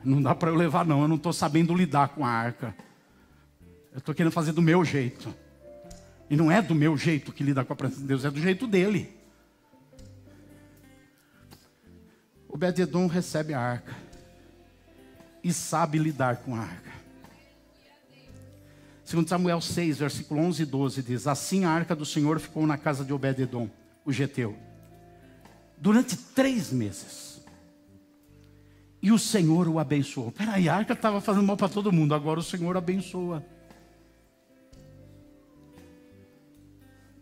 Speaker 1: Não dá para eu levar não, eu não estou sabendo lidar com a arca. Eu estou querendo fazer do meu jeito. E não é do meu jeito que lida com a presença de Deus, é do jeito dele. Obed-edom recebe a arca e sabe lidar com a arca. 2 Samuel 6, versículo 11 e 12 diz: assim a arca do Senhor ficou na casa de Obed-edom, o geteu, durante 3 meses. E o Senhor o abençoou. Peraí, a arca estava fazendo mal para todo mundo, agora o Senhor abençoa.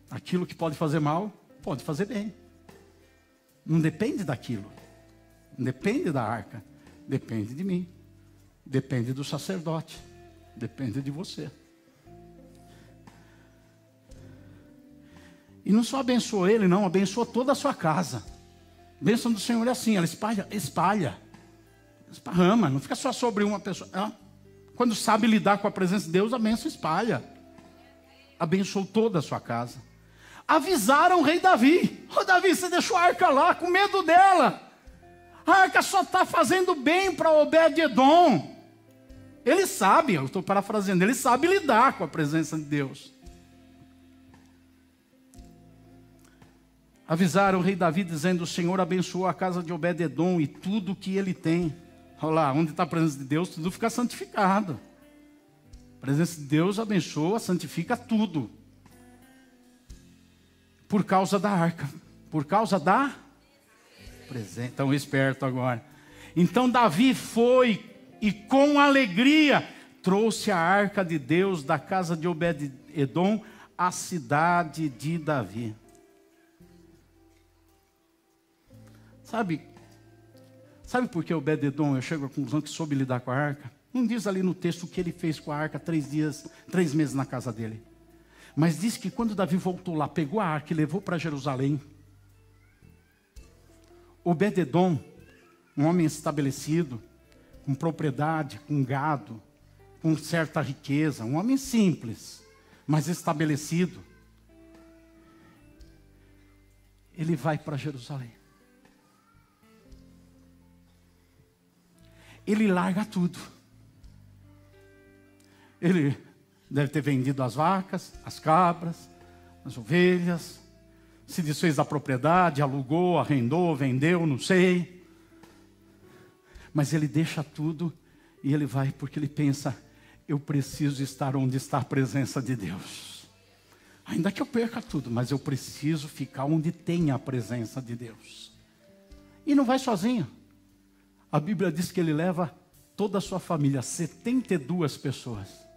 Speaker 1: Aquilo que pode fazer mal, pode fazer bem. Não depende daquilo. Não depende da arca. Depende de mim. Depende do sacerdote. Depende de você. E não só abençoa ele, não. Abençoa toda a sua casa. A bênção do Senhor é assim. Ela espalha. Esparrama. Não fica só sobre uma pessoa. Quando sabe lidar com a presença de Deus, a bênção espalha. Abençoou toda a sua casa. avisaram o rei Davi. Ô Davi, você deixou a arca lá com medo dela. A arca só está fazendo bem para Obed-edom. Ele sabe, eu estou parafraseando, ele sabe lidar com a presença de Deus. Avisaram o rei Davi dizendo: o Senhor abençoou a casa de Obed-edom e tudo que ele tem. Olha lá, onde está a presença de Deus, tudo fica santificado. A presença de Deus abençoa, santifica tudo. Por causa da arca. Por causa da presença. Então, esperto agora. Então Davi foi e com alegria trouxe a arca de Deus da casa de Obed-edom à cidade de Davi. Sabe por que Obed-edom, eu chego à conclusão que soube lidar com a arca? Não diz ali no texto o que ele fez com a arca 3 meses na casa dele. Mas diz que quando Davi voltou lá, pegou a arca e levou para Jerusalém. Obed-edom, um homem estabelecido, com propriedade, com gado, com certa riqueza, um homem simples, mas estabelecido. Ele vai para Jerusalém. Ele larga tudo. Ele deve ter vendido as vacas, as cabras, as ovelhas, se desfez da propriedade, alugou, arrendou, vendeu, não sei. Mas ele deixa tudo e ele vai porque ele pensa: eu preciso estar onde está a presença de Deus. Ainda que eu perca tudo, mas eu preciso ficar onde tem a presença de Deus. E não vai sozinho. A Bíblia diz que ele leva toda a sua família, 72 pessoas.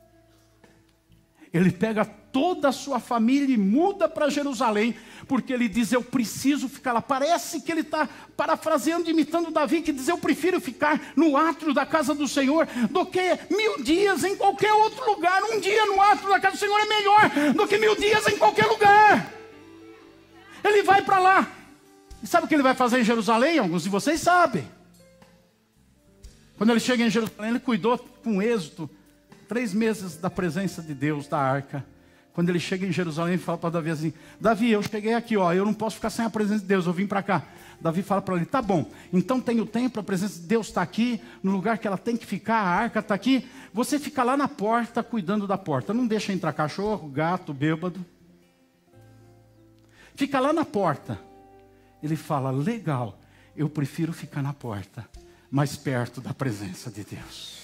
Speaker 1: Ele pega toda a sua família e muda para Jerusalém, porque ele diz: eu preciso ficar lá. Parece que ele está parafraseando, imitando Davi, que diz: eu prefiro ficar no átrio da casa do Senhor do que 1000 dias em qualquer outro lugar. Um dia no átrio da casa do Senhor é melhor do que 1000 dias em qualquer lugar. Ele vai para lá. E sabe o que ele vai fazer em Jerusalém? Alguns de vocês sabem. Quando ele chega em Jerusalém, ele cuidou com êxito 3 meses da presença de Deus, da arca. Quando ele chega em Jerusalém, ele fala para Davi assim: Davi, eu cheguei aqui, ó, eu não posso ficar sem a presença de Deus, eu vim para cá. Davi fala para ele: tá bom, então tem o templo, a presença de Deus está aqui, no lugar que ela tem que ficar, a arca está aqui. Você fica lá na porta, cuidando da porta. Não deixa entrar cachorro, gato, bêbado. Fica lá na porta. Ele fala: legal, eu prefiro ficar na porta, mais perto da presença de Deus.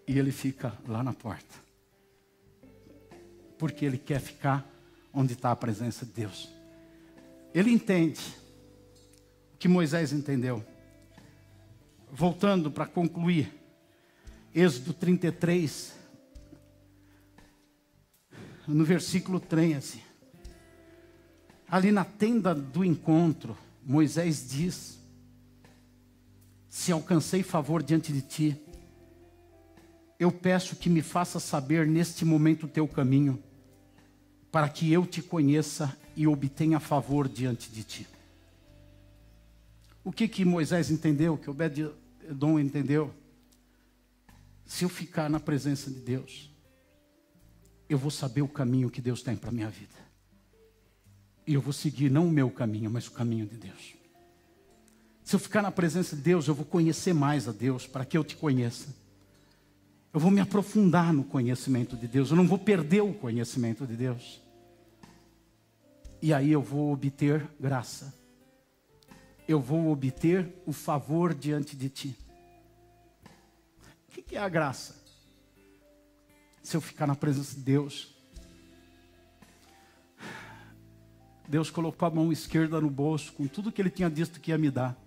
Speaker 1: E ele fica lá na porta. Porque ele quer ficar onde está a presença de Deus. Ele entende o que Moisés entendeu. Voltando para concluir, Êxodo 33, no versículo 13. Ali na tenda do encontro, Moisés diz: se alcancei favor diante de ti, eu peço que me faça saber neste momento o teu caminho, para que eu te conheça e obtenha favor diante de ti. O que Moisés entendeu, que Obed-edom entendeu? Se eu ficar na presença de Deus, eu vou saber o caminho que Deus tem para a minha vida. E eu vou seguir não o meu caminho, mas o caminho de Deus. Se eu ficar na presença de Deus, eu vou conhecer mais a Deus, para que eu te conheça. Eu vou me aprofundar no conhecimento de Deus. Eu não vou perder o conhecimento de Deus. E aí eu vou obter graça. Eu vou obter o favor diante de ti. O que é a graça? Se eu ficar na presença de Deus, Deus colocou a mão esquerda no bolso, com tudo que Ele tinha dito que ia me dar.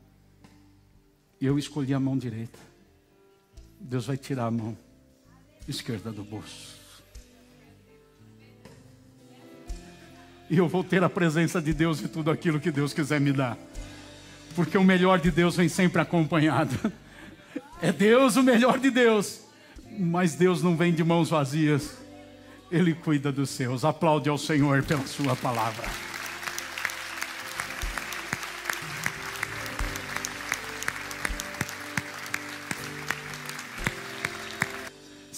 Speaker 1: E eu escolhi a mão direita. Deus vai tirar a mão esquerda do bolso. E eu vou ter a presença de Deus e tudo aquilo que Deus quiser me dar. Porque o melhor de Deus vem sempre acompanhado. É Deus o melhor de Deus. Mas Deus não vem de mãos vazias. Ele cuida dos seus. Aplaude ao Senhor pela sua palavra.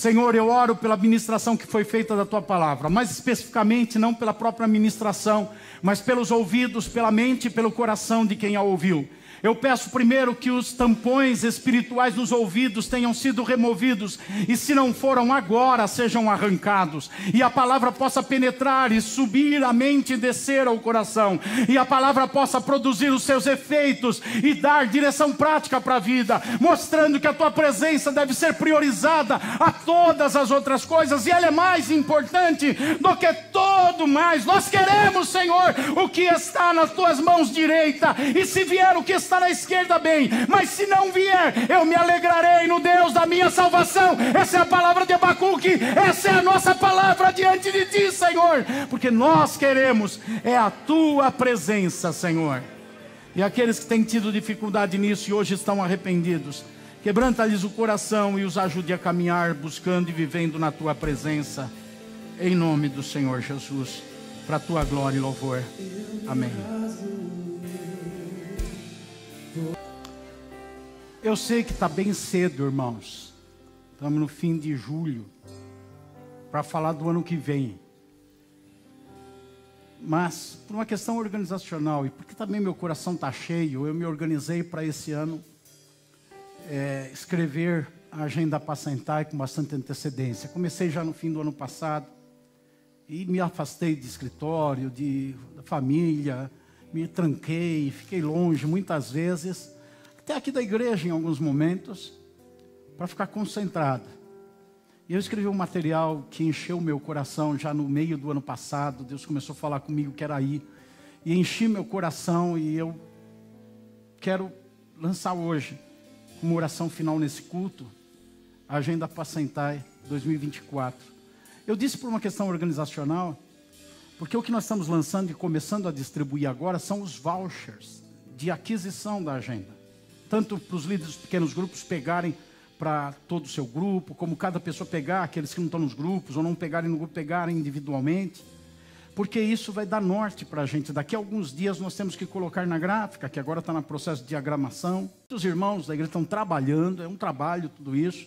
Speaker 1: Senhor, eu oro pela ministração que foi feita da Tua palavra, mais especificamente não pela própria ministração, mas pelos ouvidos, pela mente e pelo coração de quem a ouviu. Eu peço primeiro que os tampões espirituais nos ouvidos tenham sido removidos, e se não foram agora, sejam arrancados, e a palavra possa penetrar e subir a mente e descer ao coração, e a palavra possa produzir os seus efeitos e dar direção prática para a vida, mostrando que a Tua presença deve ser priorizada a todas as outras coisas, e ela é mais importante do que todo mais. Nós queremos, Senhor, o que está nas Tuas mãos direita, e se vier o que está na esquerda, bem, mas se não vier, eu me alegrarei no Deus da minha salvação. Essa é a palavra de Abacuque, essa é a nossa palavra diante de Ti, Senhor, porque nós queremos é a Tua presença, Senhor. E aqueles que têm tido dificuldade nisso e hoje estão arrependidos, quebranta-lhes o coração e os ajude a caminhar buscando e vivendo na Tua presença, em nome do Senhor Jesus, para a Tua glória e louvor. Amém. Eu sei que está bem cedo, irmãos. Estamos no fim de julho, para falar do ano que vem. Mas, por uma questão organizacional, e porque também meu coração está cheio, eu me organizei para esse ano escrever a agenda Apacentai com bastante antecedência. Comecei já no fim do ano passado, e me afastei de escritório, da família, me tranquei, fiquei longe muitas vezes, até aqui da igreja em alguns momentos, para ficar concentrado. E eu escrevi um material que encheu o meu coração já no meio do ano passado. Deus começou a falar comigo que era aí, e enchi meu coração, e eu quero lançar hoje, como oração final nesse culto, a Agenda Apacentai 2024. Eu disse por uma questão organizacional, porque o que nós estamos lançando e começando a distribuir agora são os vouchers de aquisição da agenda. Tanto para os líderes dos pequenos grupos pegarem para todo o seu grupo, como cada pessoa pegar, aqueles que não estão nos grupos, ou não pegarem no grupo, pegarem individualmente. Porque isso vai dar norte para a gente. Daqui a alguns dias nós temos que colocar na gráfica, que agora está no processo de diagramação. Os irmãos da igreja estão trabalhando, é um trabalho tudo isso.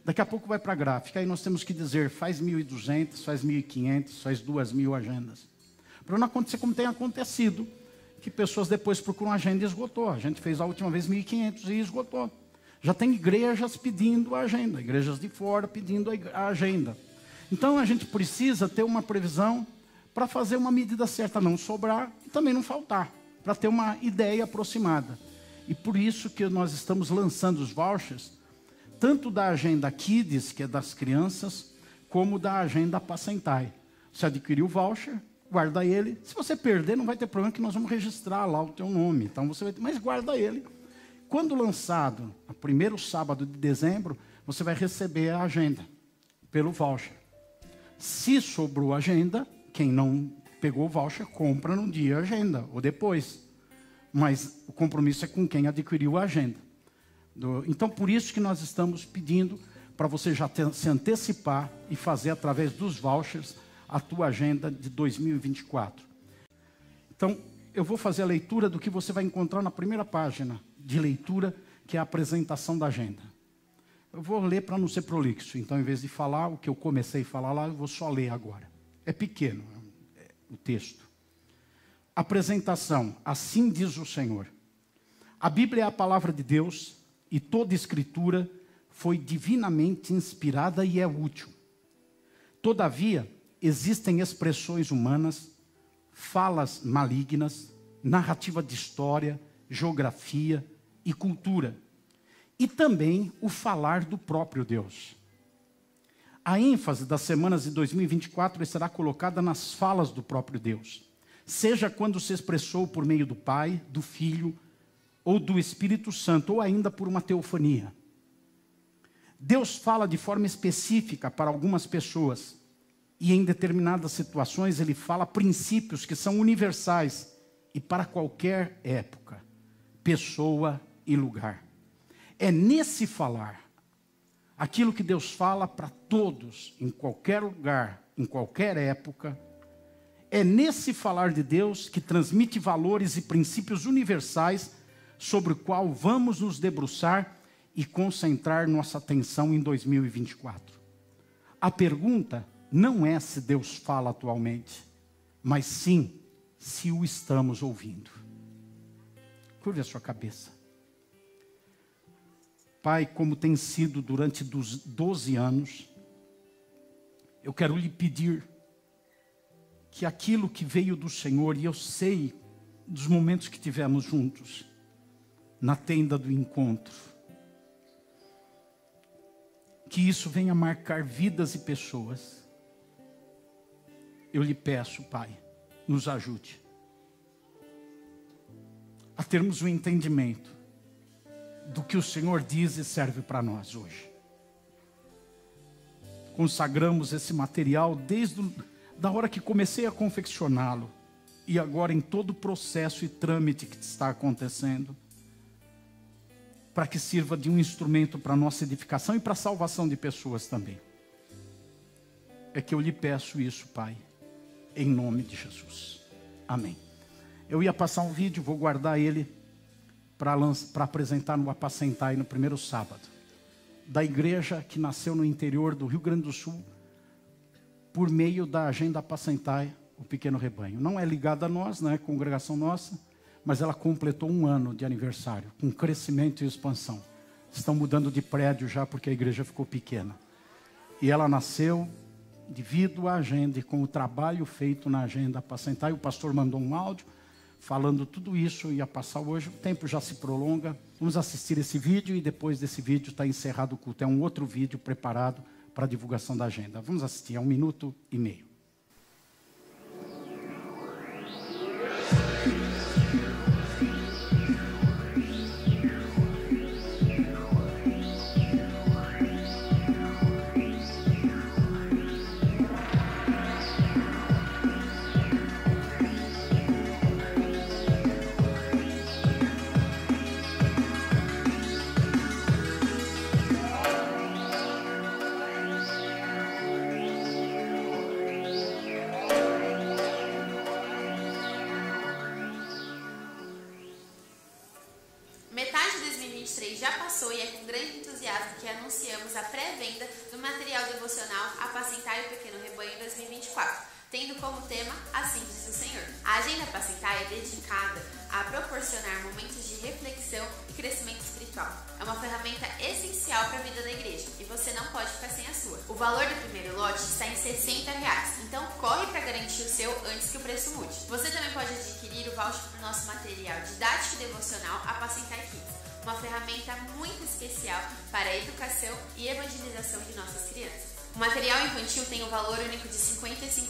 Speaker 1: Daqui a pouco vai para a gráfica, aí nós temos que dizer, faz 1.200, faz 1.500, faz 2.000 agendas. Para não acontecer como tem acontecido, que pessoas depois procuram agenda e esgotou. A gente fez a última vez 1.500 e esgotou. Já tem igrejas pedindo a agenda, igrejas de fora pedindo a agenda. Então a gente precisa ter uma previsão para fazer uma medida certa, não sobrar e também não faltar, para ter uma ideia aproximada. E por isso que nós estamos lançando os vouchers, tanto da agenda Kids, que é das crianças, como da agenda Apacentai. Você adquiriu o voucher, guarda ele. Se você perder, não vai ter problema, que nós vamos registrar lá o teu nome. Então você vai ter, mas guarda ele. Quando lançado, no primeiro sábado de dezembro, você vai receber a agenda pelo voucher. Se sobrou a agenda, quem não pegou o voucher, compra no dia a agenda, ou depois. Mas o compromisso é com quem adquiriu a agenda. Então, por isso que nós estamos pedindo para você já se antecipar e fazer através dos vouchers a tua agenda de 2024. Então, eu vou fazer a leitura do que você vai encontrar na primeira página de leitura, que é a apresentação da agenda. Eu vou ler para não ser prolixo, então, em vez de falar o que eu comecei a falar lá, eu vou só ler agora. É pequeno o texto. Apresentação, assim diz o Senhor. A Bíblia é a palavra de Deus, e toda escritura foi divinamente inspirada e é útil. Todavia, existem expressões humanas, falas malignas, narrativa de história, geografia e cultura, e também o falar do próprio Deus. A ênfase das semanas de 2024 será colocada nas falas do próprio Deus, seja quando se expressou por meio do Pai, do Filho, ou do Espírito Santo, ou ainda por uma teofania. Deus fala de forma específica para algumas pessoas, e em determinadas situações ele fala princípios que são universais e para qualquer época, pessoa e lugar. É nesse falar, aquilo que Deus fala para todos, em qualquer lugar, em qualquer época, é nesse falar de Deus que transmite valores e princípios universais sobre o qual vamos nos debruçar e concentrar nossa atenção em 2024. A pergunta não é se Deus fala atualmente, mas sim se o estamos ouvindo. Curve a sua cabeça. Pai, como tem sido durante 12 anos, eu quero lhe pedir que aquilo que veio do Senhor, e eu sei dos momentos que tivemos juntos, na tenda do encontro, que isso venha marcar vidas e pessoas. Eu lhe peço, Pai, nos ajude a termos um entendimento do que o Senhor diz e serve para nós hoje. Consagramos esse material desde da hora que comecei a confeccioná-lo e agora em todo o processo e trâmite que está acontecendo, para que sirva de um instrumento para a nossa edificação e para a salvação de pessoas também. É que eu lhe peço isso, Pai, em nome de Jesus. Amém. Eu ia passar um vídeo, vou guardar ele para apresentar no Apacentai no primeiro sábado, da igreja que nasceu no interior do Rio Grande do Sul, por meio da agenda Apacentai, o Pequeno Rebanho. Não é ligada a nós, não é congregação nossa, mas ela completou 1 ano de aniversário, com crescimento e expansão. Estão mudando de prédio já, porque a igreja ficou pequena. E ela nasceu devido à agenda e com o trabalho feito na agenda Apacentai. O pastor mandou um áudio falando tudo isso, ia passar hoje, o tempo já se prolonga. Vamos assistir esse vídeo e depois desse vídeo está encerrado o culto. É um outro vídeo preparado para a divulgação da agenda. Vamos assistir, é 1 minuto e meio.
Speaker 2: Já passou e é com grande entusiasmo que anunciamos a pré-venda do material devocional Apacentai o Pequeno Rebanho 2024, tendo como tema Assim diz o Senhor. A agenda Apacentai é dedicada a proporcionar momentos de reflexão e crescimento espiritual. É uma ferramenta essencial para a vida da igreja e você não pode ficar sem a sua. O valor do primeiro lote está em R$60, então corre para garantir o seu antes que o preço mude. Você também pode adquirir o voucher do nosso material didático e devocional Apacentai Kids, uma ferramenta muito especial para a educação e evangelização de nossas crianças. O material infantil tem um valor único de R$55.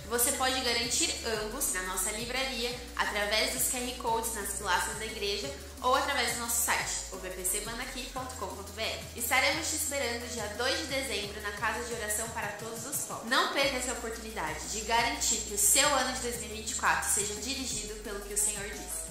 Speaker 2: Você pode garantir ambos na nossa livraria, através dos QR Codes nas pilastras da igreja ou através do nosso site, opcbanaqui.com.br. Estaremos te esperando dia 2 de dezembro na Casa de Oração para Todos os Povos. Não perca essa oportunidade de garantir que o seu ano de 2024 seja dirigido pelo que o Senhor diz.